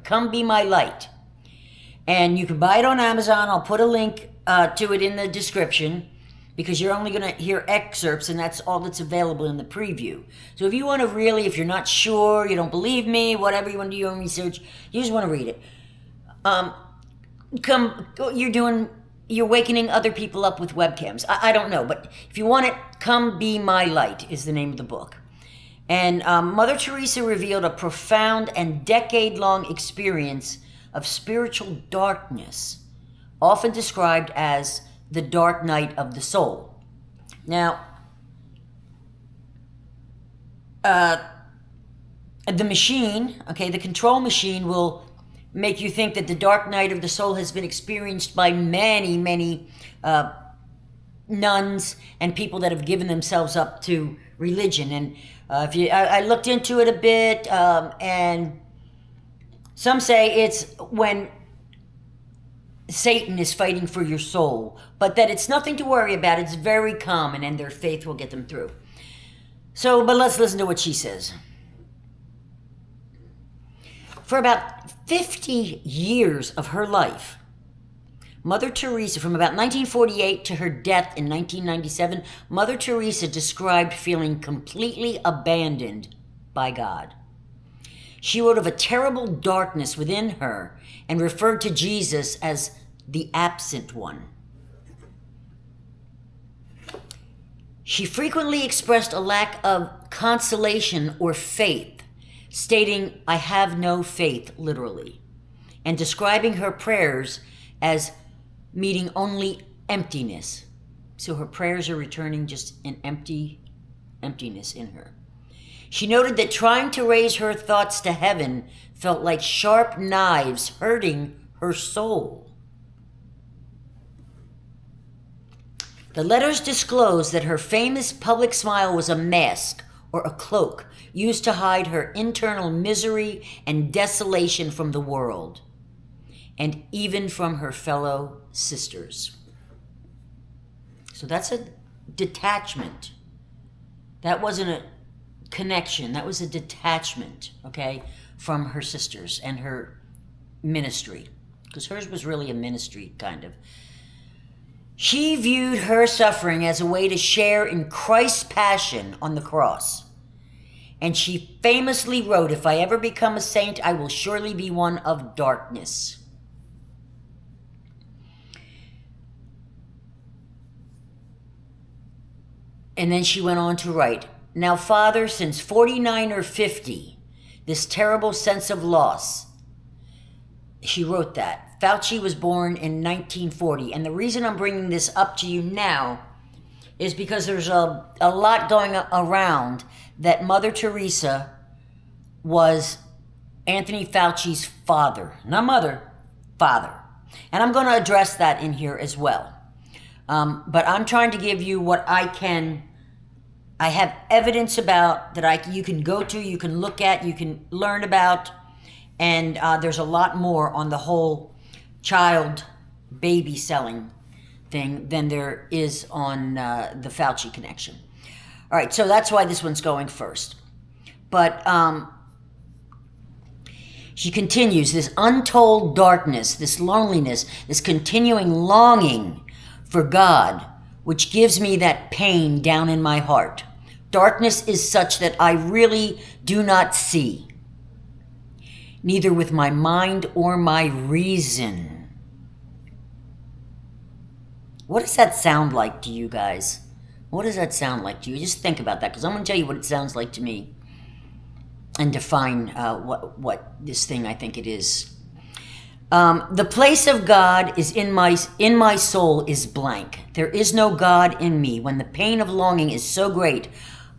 Come Be My Light. And you can buy it on Amazon. I'll put a link to it in the description because you're only going to hear excerpts and that's all that's available in the preview. So if you want to really, if you're not sure, you don't believe me, whatever, you want to do your own research, you just want to read it. You're wakening other people up with webcams. I don't know, but if you want it, Come Be My Light is the name of the book. And Mother Teresa revealed a profound and decade-long experience of spiritual darkness, often described as the dark night of the soul. Now, the machine, okay, the control machine will make you think that the dark night of the soul has been experienced by many, many nuns and people that have given themselves up to religion. And I looked into it a bit, and some say it's when Satan is fighting for your soul, but that it's nothing to worry about. It's very common, and their faith will get them through. So, but let's listen to what she says. For about 50 years of her life, Mother Teresa, from about 1948 to her death in 1997, Mother Teresa described feeling completely abandoned by God. She wrote of a terrible darkness within her and referred to Jesus as the absent one. She frequently expressed a lack of consolation or faith, stating, "I have no faith," literally, and describing her prayers as meeting only emptiness. So her prayers are returning just an emptiness in her. She noted that trying to raise her thoughts to heaven felt like sharp knives hurting her soul. The letters disclosed that her famous public smile was a mask or a cloak used to hide her internal misery and desolation from the world, and even from her fellow sisters. So that's a detachment. That wasn't a connection. That was a detachment, okay, from her sisters and her ministry, because hers was really a ministry, kind of. She viewed her suffering as a way to share in Christ's passion on the cross. And she famously wrote, "If I ever become a saint, I will surely be one of darkness." And then she went on to write, "Now, Father, since 49 or 50, this terrible sense of loss," she wrote that. Fauci was born in 1940. And the reason I'm bringing this up to you now is because there's a lot going around that Mother Teresa was Anthony Fauci's father. Not mother, father. And I'm going to address that in here as well. But I'm trying to give you what I have evidence about that you can go to, you can look at, you can learn about. And there's a lot more on the whole child baby selling thing than there is on the Fauci connection. All right, so that's why this one's going first. But she continues, this untold darkness, this loneliness, this continuing longing for God, which gives me that pain down in my heart. Darkness is such that I really do not see, neither with my mind or my reason. What does that sound like to you guys? What does that sound like to you? Just think about that, because I'm going to tell you what it sounds like to me and define what this thing I think it is. The place of God is in my soul is blank. There is no God in me. When the pain of longing is so great,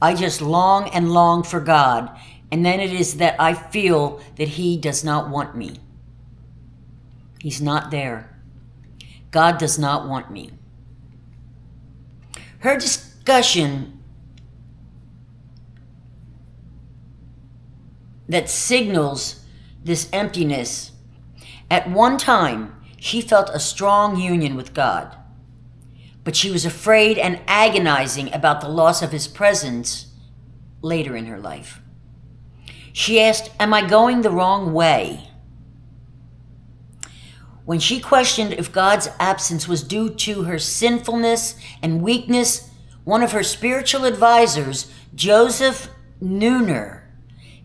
I just long and long for God, and then it is that I feel that He does not want me. He's not there. God does not want me. Her discussion that signals this emptiness. At one time, she felt a strong union with God, but she was afraid and agonizing about the loss of His presence later in her life. She asked, "Am I going the wrong way?" When she questioned if God's absence was due to her sinfulness and weakness, one of her spiritual advisors, Joseph Neuner,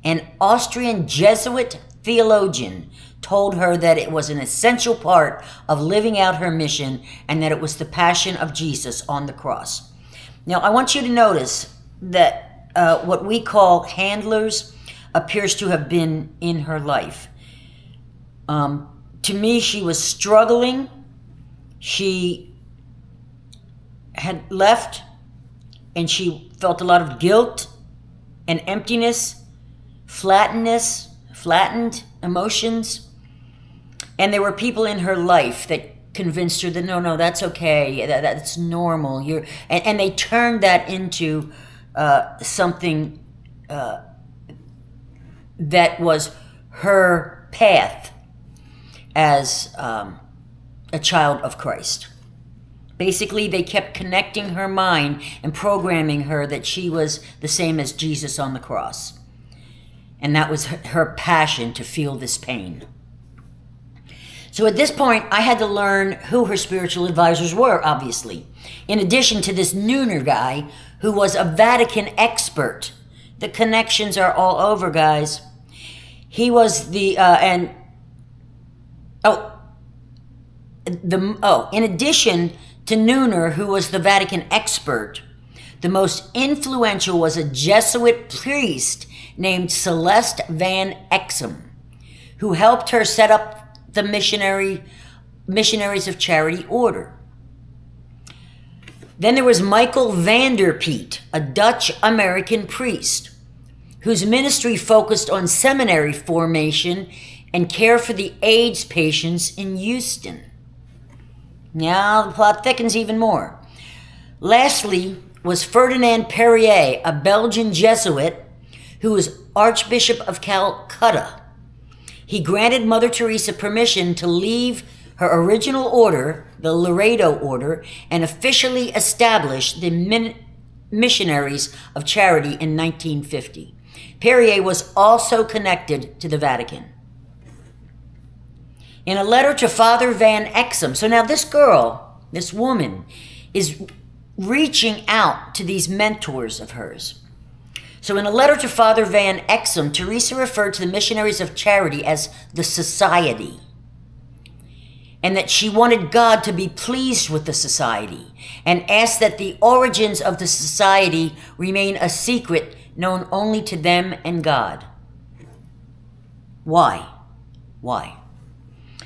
an Austrian Jesuit theologian, told her that it was an essential part of living out her mission and that it was the passion of Jesus on the cross. Now, I want you to notice that what we call handlers appears to have been in her life. To me, she was struggling. She had left and she felt a lot of guilt and emptiness, flattened emotions. And there were people in her life that convinced her that no, that's okay, that's normal. And they turned that into something that was her path as a child of Christ. Basically, they kept connecting her mind and programming her that she was the same as Jesus on the cross. And that was her passion, to feel this pain. So at this point, I had to learn who her spiritual advisors were, obviously. In addition to this Nooner guy, who was a Vatican expert. The connections are all over, guys. He was in addition to Nooner, who was the Vatican expert, the most influential was a Jesuit priest named Celeste Van Exum, who helped her set up the Missionaries of Charity order. Then there was Michael Vanderpeet, a Dutch-American priest, whose ministry focused on seminary formation and care for the AIDS patients in Houston. Now the plot thickens even more. Lastly was Ferdinand Perrier, a Belgian Jesuit who was Archbishop of Calcutta. He granted Mother Teresa permission to leave her original order, the Laredo Order, and officially establish the Missionaries of Charity in 1950. Perrier was also connected to the Vatican. In a letter to Father Van Exum, so now this girl, this woman, is reaching out to these mentors of hers. So in a letter to Father Van Exum, Teresa referred to the Missionaries of Charity as the Society, and that she wanted God to be pleased with the society, and asked that the origins of the society remain a secret known only to them and God. Why? Why?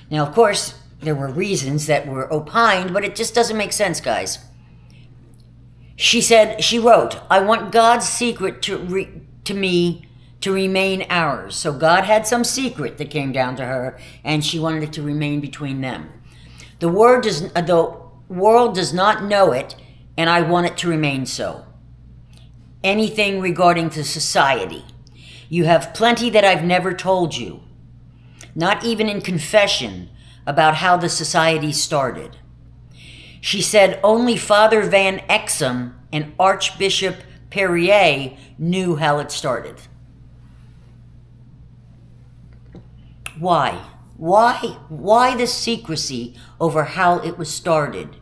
Now, of course, there were reasons that were opined, but it just doesn't make sense, guys. She wrote, I want God's secret to me to remain ours. So God had some secret that came down to her, and she wanted it to remain between them. The world does not know it, and I want it to remain so. Anything regarding the society. You have plenty that I've never told you, not even in confession, about how the society started. She said only Father Van Exum and Archbishop Perrier knew how it started. Why? Why the secrecy over how it was started?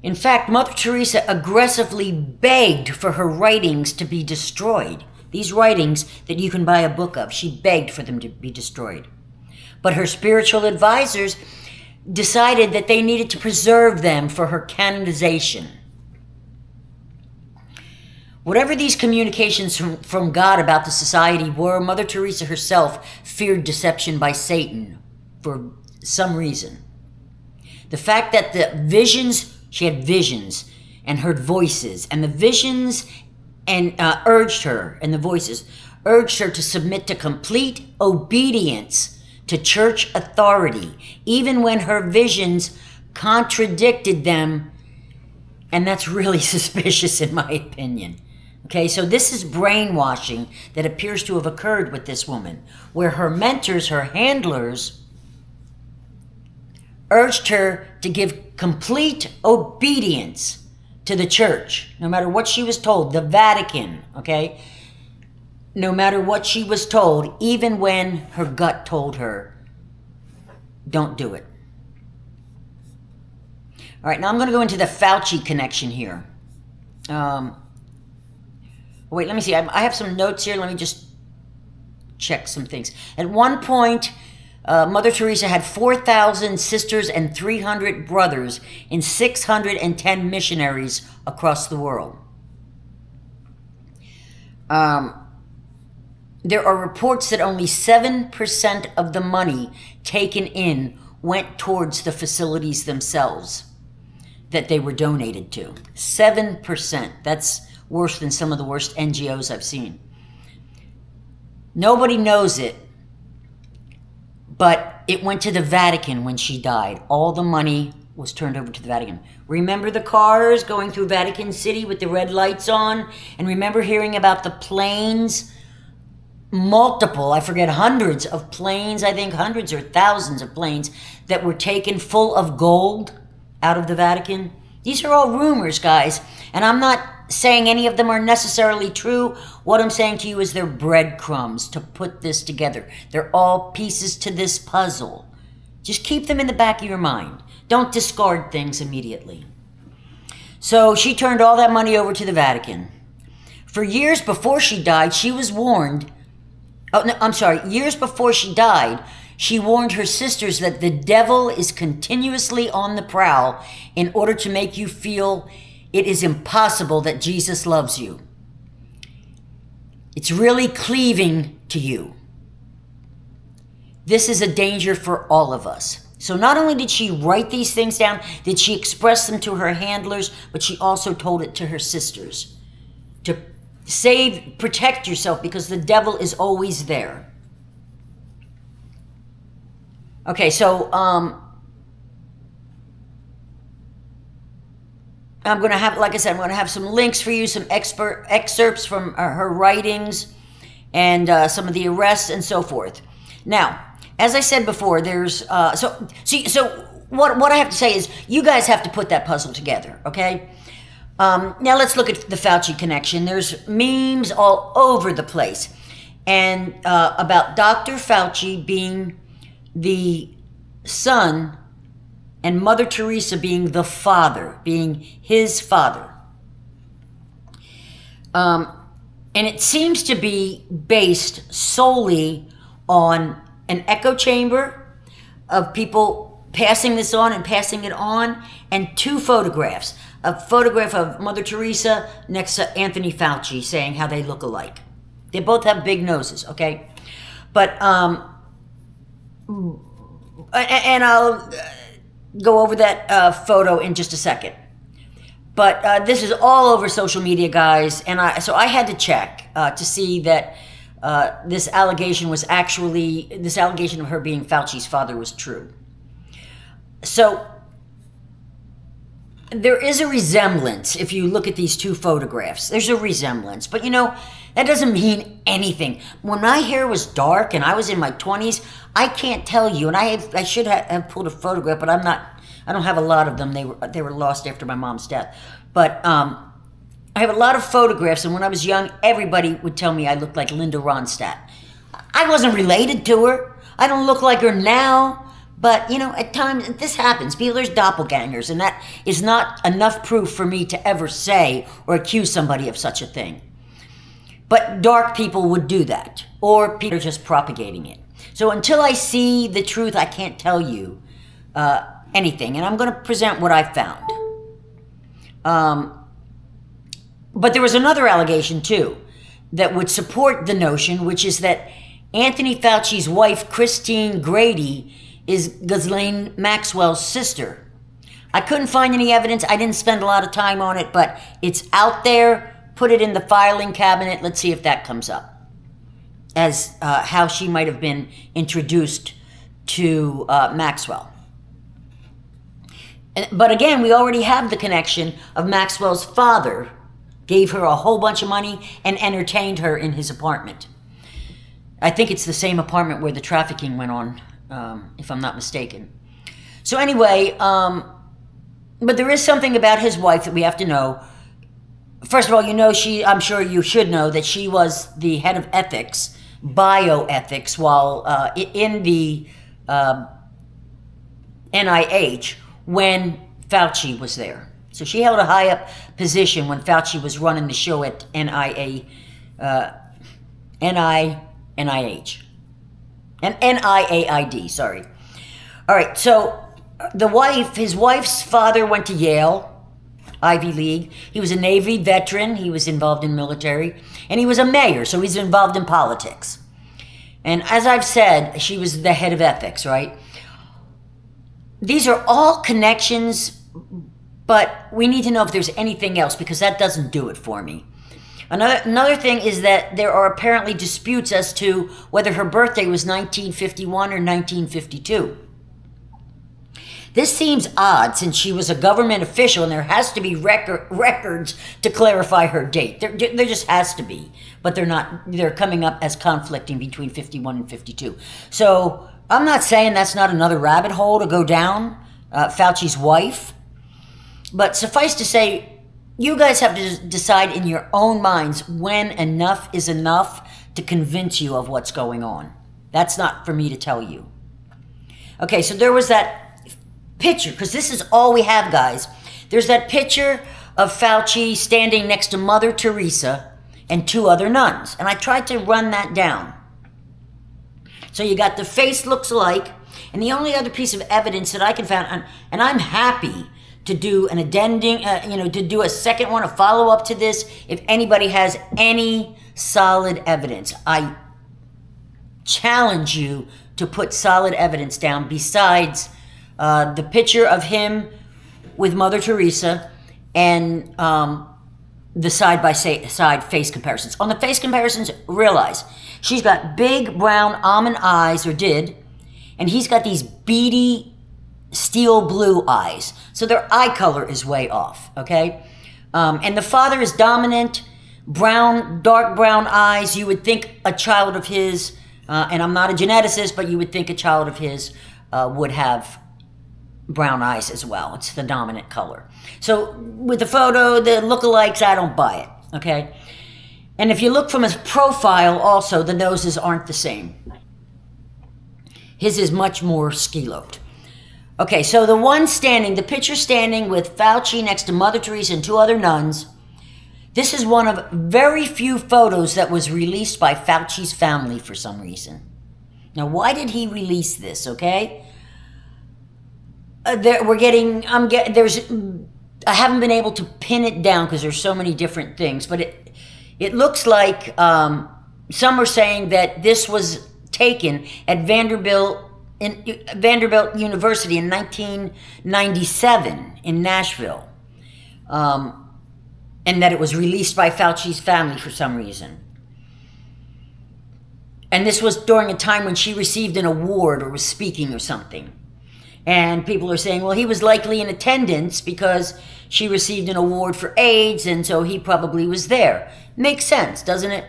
In fact, Mother Teresa aggressively begged for her writings to be destroyed. These writings that you can buy a book of, she begged for them to be destroyed. But her spiritual advisors decided that they needed to preserve them for her canonization. Whatever these communications from God about the society were, Mother Teresa herself feared deception by Satan for some reason. The fact that she had visions and heard voices, and the visions and urged her, and the voices urged her to submit to complete obedience to church authority, even when her visions contradicted them. And that's really suspicious in my opinion. Okay, so this is brainwashing that appears to have occurred with this woman, where her mentors, her handlers, urged her to give complete obedience to the church, no matter what she was told, the Vatican, okay? No matter what she was told, even when her gut told her, don't do it. All right, now I'm going to go into the Fauci connection here. Wait, let me see. I have some notes here. Let me just check some things. At one point, Mother Teresa had 4,000 sisters and 300 brothers in 610 missionaries across the world. There are reports that only 7% of the money taken in went towards the facilities themselves that they were donated to. 7%. That's worse than some of the worst NGOs I've seen. Nobody knows it, but it went to the Vatican when she died. All the money was turned over to the Vatican. Remember the cars going through Vatican City with the red lights on? And remember hearing about the planes? Multiple, I forget, hundreds of planes, I think hundreds or thousands of planes that were taken full of gold out of the Vatican. These are all rumors, guys. And I'm not saying any of them are necessarily true. What I'm saying to you is they're breadcrumbs to put this together. They're all pieces to this puzzle. Just keep them in the back of your mind. Don't discard things immediately. So she turned all that money over to the Vatican. For years before she died, she was warned. Oh, no, I'm sorry. Years before she died, she warned her sisters that the devil is continuously on the prowl in order to make you feel it is impossible that Jesus loves you. It's really cleaving to you. This is a danger for all of us. So not only did she write these things down, did she express them to her handlers, but she also told it to her sisters. To protect yourself, because the devil is always there. Okay, so I'm going to have, like I said, I'm going to have some links for you, some excerpts from her writings and some of the arrests and so forth. Now, as I said before, there's so what I have to say is you guys have to put that puzzle together, okay? Now let's look at the Fauci connection. There's memes all over the place, and about Dr. Fauci being the son and Mother Teresa being the father, being his father. And it seems to be based solely on an echo chamber of people passing this on and passing it on, and two photographs. A photograph of Mother Teresa next to Anthony Fauci saying how they look alike. They both have big noses, okay? But, and I'll go over that photo in just a second. But this is all over social media, guys, and so I had to check to see that this allegation of her being Fauci's father was true. So there is a resemblance if you look at these two photographs. There's a resemblance, but you know, that doesn't mean anything. When my hair was dark and I was in my 20s, I can't tell you, and I should have pulled a photograph, but I don't have a lot of them. They were lost after my mom's death. But I have a lot of photographs, and when I was young, everybody would tell me I looked like Linda Ronstadt. I wasn't related to her. I don't look like her now. But, you know, at times, this happens. There's doppelgangers, and that is not enough proof for me to ever say or accuse somebody of such a thing. But dark people would do that, or people are just propagating it. So until I see the truth, I can't tell you anything, and I'm going to present what I found. But there was another allegation, too, that would support the notion, which is that Anthony Fauci's wife, Christine Grady, is Ghislaine Maxwell's sister. I couldn't find any evidence. I didn't spend a lot of time on it, but it's out there. Put it in the filing cabinet. Let's see if that comes up as how she might have been introduced to Maxwell. But again, we already have the connection of Maxwell's father gave her a whole bunch of money and entertained her in his apartment. I think it's the same apartment where the trafficking went on, if I'm not mistaken. So anyway, but there is something about his wife that we have to know. First of all, you know, I'm sure you should know that she was the head of ethics, bioethics, while in the NIH when Fauci was there. So she held a high up position when Fauci was running the show at NIH. And NIAID, sorry. All right, so his wife's father went to Yale, Ivy League. He was a Navy veteran. He was involved in military. And he was a mayor, so he's involved in politics. And as I've said, she was the head of ethics, right? These are all connections, but we need to know if there's anything else, because that doesn't do it for me. Another thing is that there are apparently disputes as to whether her birthday was 1951 or 1952. This seems odd since she was a government official and there has to be records to clarify her date. There just has to be, but they're not. They're coming up as conflicting between 51 and 52. So I'm not saying that's not another rabbit hole to go down, Fauci's wife. But suffice to say, you guys have to decide in your own minds when enough is enough to convince you of what's going on. That's not for me to tell you. Okay, so there was that picture, because this is all we have, guys. There's that picture of Fauci standing next to Mother Teresa and 2 other nuns. And I tried to run that down. So you got the face looks alike. And the only other piece of evidence that I can find, and I'm happy to do an addendum, to do a second one, a follow-up to this, if anybody has any solid evidence. I challenge you to put solid evidence down besides the picture of him with Mother Teresa and the side-by-side face comparisons. On the face comparisons, realize she's got big brown almond eyes, or did, and he's got these beady steel blue eyes. So their eye color is way off, okay? And the father is dominant, brown, dark brown eyes. You would think a child of his, and I'm not a geneticist, but you would think a child of his would have brown eyes as well. It's the dominant color. So with the photo, the lookalikes, I don't buy it, okay? And if you look from his profile also, the noses aren't the same. His is much more ski-loped. Okay, so the picture standing with Fauci next to Mother Teresa and 2 other nuns, this is one of very few photos that was released by Fauci's family for some reason. Now, why did he release this, okay? I haven't been able to pin it down because there's so many different things, but it looks like some are saying that this was taken at Vanderbilt University in 1997 in Nashville, and that it was released by Fauci's family for some reason. And this was during a time when she received an award or was speaking or something. And people are saying, well, he was likely in attendance because she received an award for AIDS, and so he probably was there. Makes sense, doesn't it?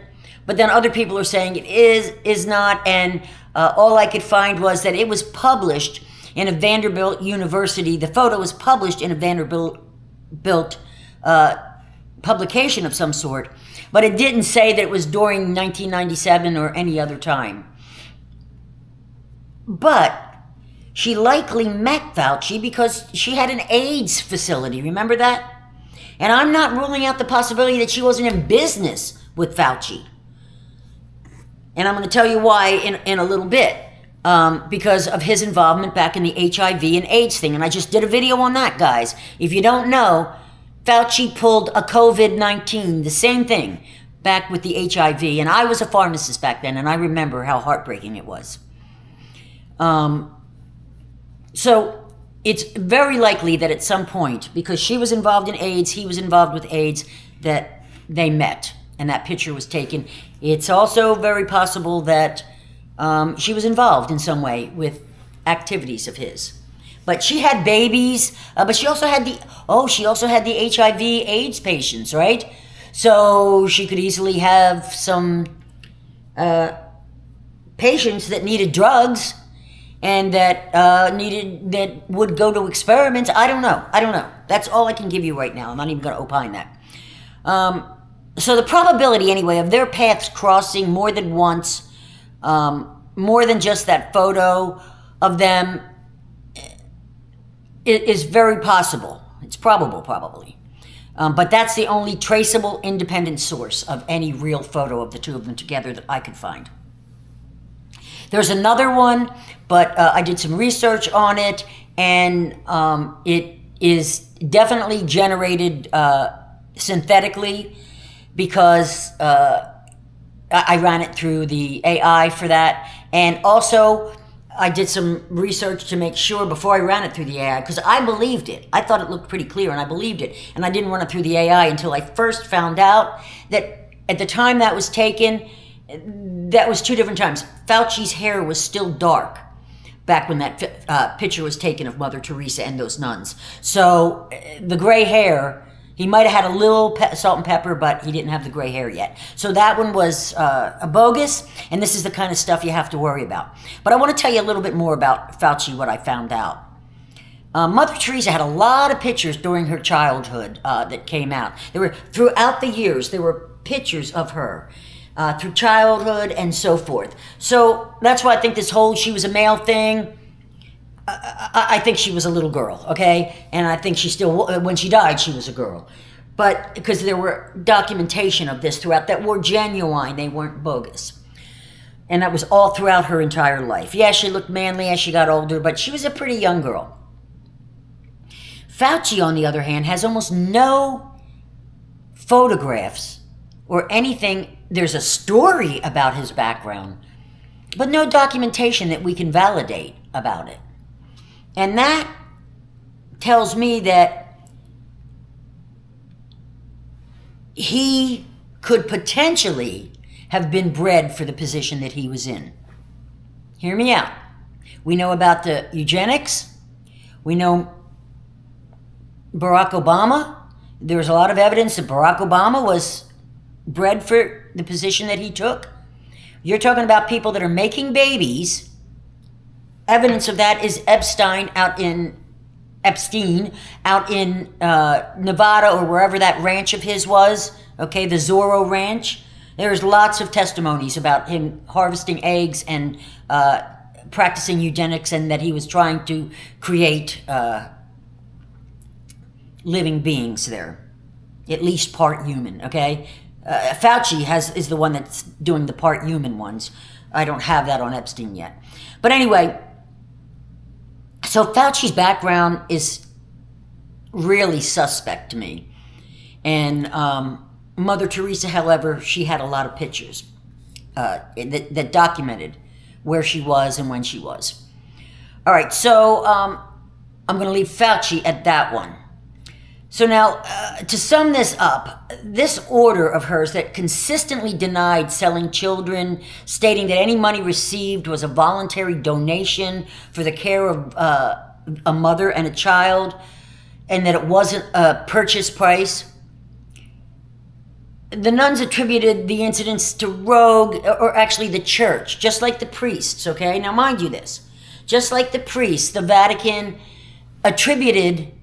But then other people are saying it is not, and all I could find was that it was published in a Vanderbilt University. The photo was published in a Vanderbilt publication of some sort, but it didn't say that it was during 1997 or any other time. But she likely met Fauci because she had an AIDS facility. Remember that? And I'm not ruling out the possibility that she wasn't in business with Fauci. And I'm going to tell you why in a little bit. Because of his involvement back in the HIV and AIDS thing. And I just did a video on that, guys. If you don't know, Fauci pulled a COVID-19, the same thing, back with the HIV. And I was a pharmacist back then, and I remember how heartbreaking it was. So it's very likely that at some point, because she was involved in AIDS, he was involved with AIDS, that they met and that picture was taken. It's also very possible that she was involved in some way with activities of his. But she had babies, but she also had the HIV AIDS patients, right? So she could easily have some patients that needed drugs and that would go to experiments. I don't know. That's all I can give you right now. I'm not even going to opine that. So the probability, anyway, of their paths crossing more than once, more than just that photo of them, is very possible. It's probable, probably. But that's the only traceable independent source of any real photo of the 2 of them together that I could find. There's another one, but I did some research on it, and it is definitely generated synthetically because I ran it through the AI for that. And also, I did some research to make sure before I ran it through the AI, because I believed it. I thought it looked pretty clear, and I believed it. And I didn't run it through the AI until I first found out that At the time that was taken, that was 2 different times. Fauci's hair was still dark back when that picture was taken of Mother Teresa and those nuns. So the gray hair, he might have had a little salt and pepper, but he didn't have the gray hair yet. So that one was a bogus, and this is the kind of stuff you have to worry about. But I want to tell you a little bit more about Fauci, what I found out. Mother Teresa had a lot of pictures during her childhood that came out. There were, throughout the years, there were pictures of her through childhood and so forth. So that's why I think this whole she was a male thing, I think she was a little girl, okay? And I think she still, when she died, she was a girl. But because there were documentation of this throughout that were genuine, they weren't bogus. And that was all throughout her entire life. Yeah, she looked manly as she got older, but she was a pretty young girl. Fauci, on the other hand, has almost no photographs or anything. There's a story about his background, but no documentation that we can validate about it. And that tells me that he could potentially have been bred for the position that he was in. Hear me out. We know about the eugenics. We know Barack Obama. There's a lot of evidence that Barack Obama was bred for the position that he took. You're talking about people that are making babies. Evidence of that is Epstein out in Nevada, or wherever that ranch of his was, okay, the Zorro Ranch. There's lots of testimonies about him harvesting eggs and practicing eugenics, and that he was trying to create living beings there, at least part human, okay? Fauci is the one that's doing the part human ones. I don't have that on Epstein yet. But anyway, so Fauci's background is really suspect to me. And Mother Teresa, however, she had a lot of pictures that documented where she was and when she was. All right, so I'm going to leave Fauci at that one. So now, to sum this up, this order of hers that consistently denied selling children, stating that any money received was a voluntary donation for the care of a mother and a child, and that it wasn't a purchase price. The nuns attributed the incidents to rogue, or actually the church, just like the priests, okay? Now mind you this, just like the priests, the Vatican attributed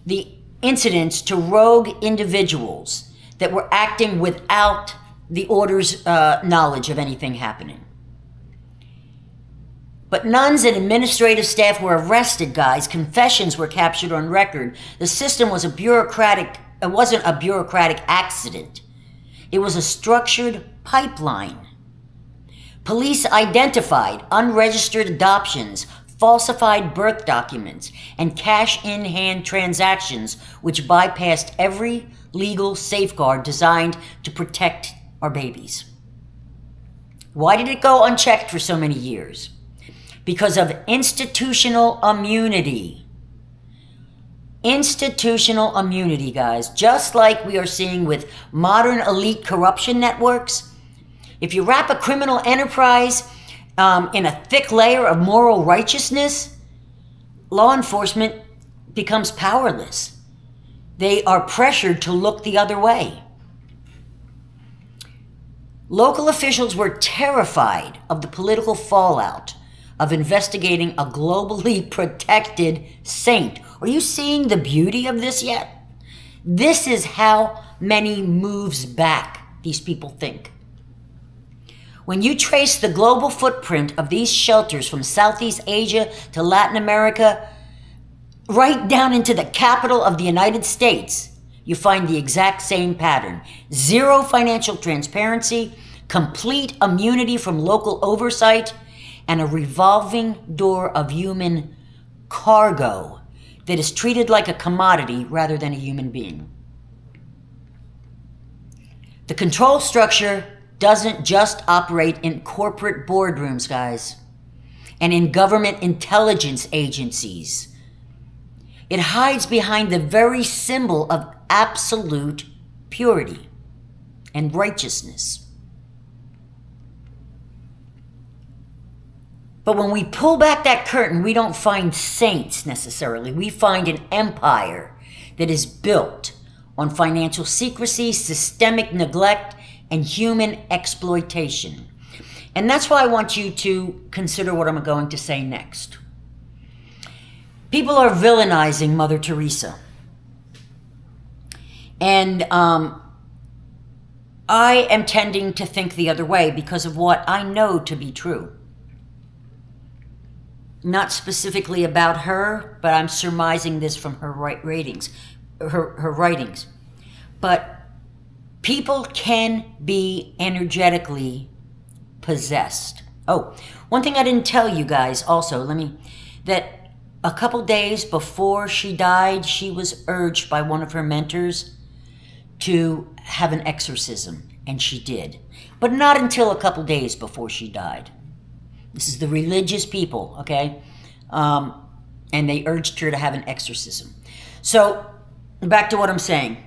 the incidents to rogue individuals that were acting without the order's knowledge of anything happening. But nuns and administrative staff were arrested, guys. Confessions were captured on record. The system was it wasn't a bureaucratic accident. It was a structured pipeline. Police identified unregistered adoptions, falsified birth documents, and cash-in-hand transactions which bypassed every legal safeguard designed to protect our babies. Why did it go unchecked for so many years? Because of institutional immunity. Institutional immunity, guys. Just like we are seeing with modern elite corruption networks. If you wrap a criminal enterprise in a thick layer of moral righteousness, law enforcement becomes powerless. They are pressured to look the other way. Local officials were terrified of the political fallout of investigating a globally protected saint. Are you seeing the beauty of this yet? This is how many moves back these people think. When you trace the global footprint of these shelters from Southeast Asia to Latin America, right down into the capital of the United States, you find the exact same pattern. Zero financial transparency, complete immunity from local oversight, and a revolving door of human cargo that is treated like a commodity rather than a human being. The control structure doesn't just operate in corporate boardrooms, guys, and in government intelligence agencies. It hides behind the very symbol of absolute purity. and righteousness. But when we pull back that curtain, we don't find saints necessarily. We find an empire that is built on financial secrecy, systemic neglect, and human exploitation. And that's why I want you to consider what I'm going to say next. People are villainizing Mother Teresa. And I am tending to think the other way because of what I know to be true. Not specifically about her, but I'm surmising this from her writings. But people can be energetically possessed. Oh, one thing I didn't tell you guys also, that a couple days before she died, she was urged by one of her mentors to have an exorcism, and she did. But not until a couple days before she died. This is the religious people, okay? And they urged her to have an exorcism. So, back to what I'm saying.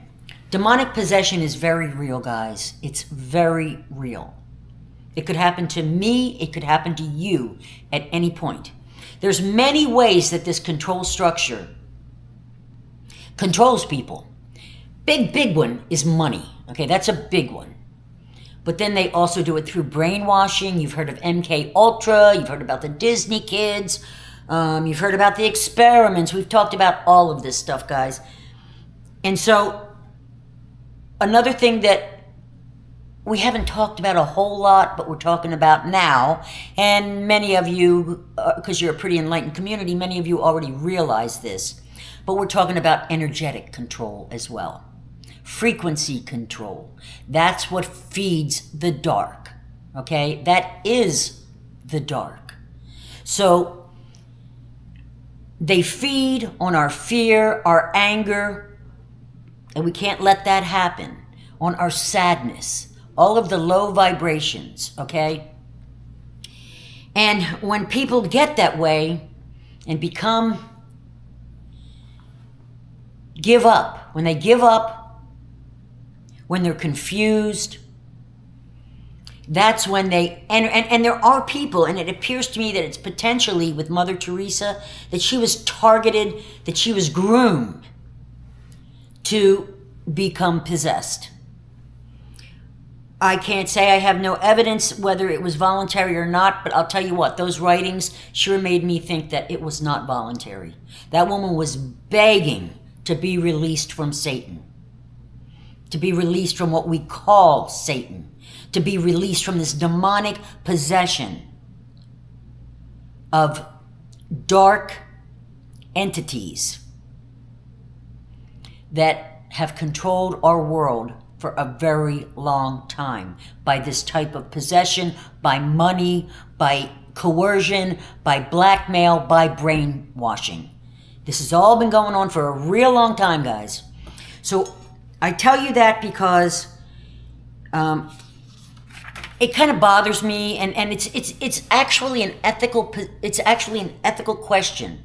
Demonic possession is very real, guys. It's very real. It could happen to me. It could happen to you at any point. There's many ways that this control structure controls people. Big one is money. Okay, that's a big one. But then they also do it through brainwashing. You've heard of MK Ultra. You've heard about the Disney kids. You've heard about the experiments. We've talked about all of this stuff, guys. And so, another thing that we haven't talked about a whole lot, but we're talking about now, and many of you, because you're a pretty enlightened community, many of you already realize this, but we're talking about energetic control as well. Frequency control. That's what feeds the dark, okay? That is the dark. So, they feed on our fear, our anger, and we can't let that happen, on our sadness, all of the low vibrations, okay? And when people get that way and give up, when they give up, when they're confused, that's when they, and there are people, and it appears to me that it's potentially with Mother Teresa, that she was targeted, that she was groomed to become possessed. I can't say, I have no evidence whether it was voluntary or not, but I'll tell you what, those writings sure made me think that it was not voluntary. That woman was begging to be released from Satan, to be released from what we call Satan, to be released from this demonic possession of dark entities that have controlled our world for a very long time by this type of possession, by money, by coercion, by blackmail, by brainwashing. This has all been going on for a real long time, guys. So I tell you that because it kind of bothers me, and it's actually an ethical question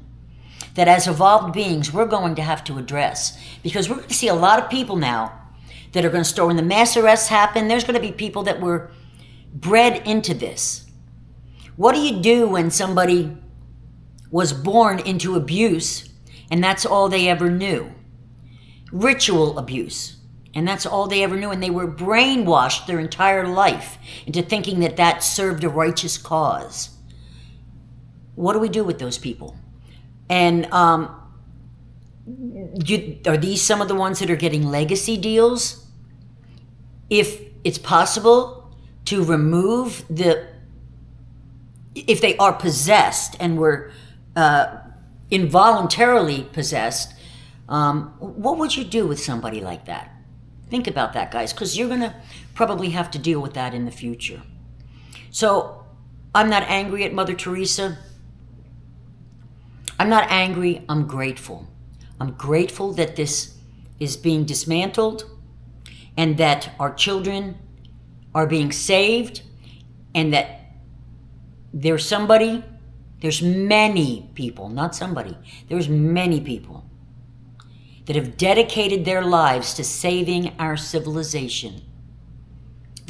that as evolved beings we're going to have to address, because we're going to see a lot of people now that are going to start, when the mass arrests happen, there's going to be people that were bred into this. What do you do when somebody was born into abuse and that's all they ever knew? Ritual abuse. And that's all they ever knew. And they were brainwashed their entire life into thinking that that served a righteous cause. What do we do with those people? And are these some of the ones that are getting legacy deals? If it's possible to remove if they are possessed and were involuntarily possessed, what would you do with somebody like that? Think about that, guys, because you're going to probably have to deal with that in the future. So I'm not angry at Mother Teresa. I'm not angry. I'm grateful. I'm grateful that this is being dismantled and that our children are being saved, and that there's many people, not somebody, there's many people that have dedicated their lives to saving our civilization.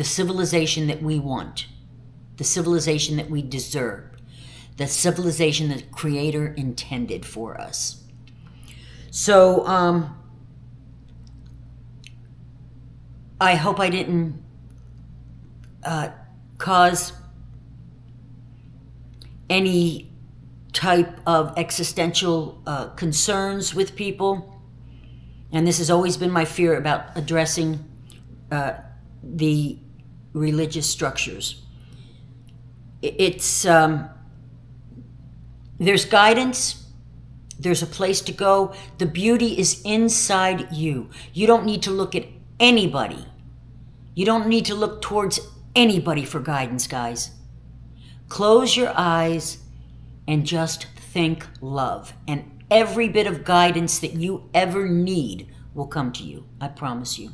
the civilization that we want, the civilization that we deserve, the civilization that the Creator intended for us. So, I hope I didn't cause any type of existential concerns with people. And this has always been my fear about addressing the religious structures. It's there's guidance, there's a place to go. The beauty is inside you. You don't need to look at anybody. You don't need to look towards anybody for guidance, guys. Close your eyes and just think love. And every bit of guidance that you ever need will come to you. I promise you.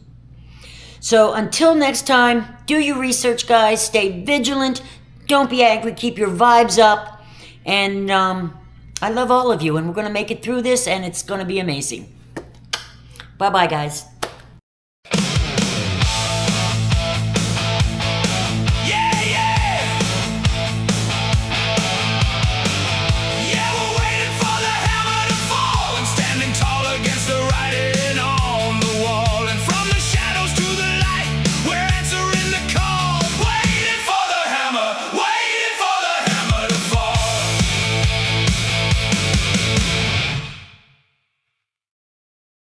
So until next time, do your research, guys. Stay vigilant. Don't be angry. Keep your vibes up. And I love all of you. And we're going to make it through this. And it's going to be amazing. Bye-bye, guys.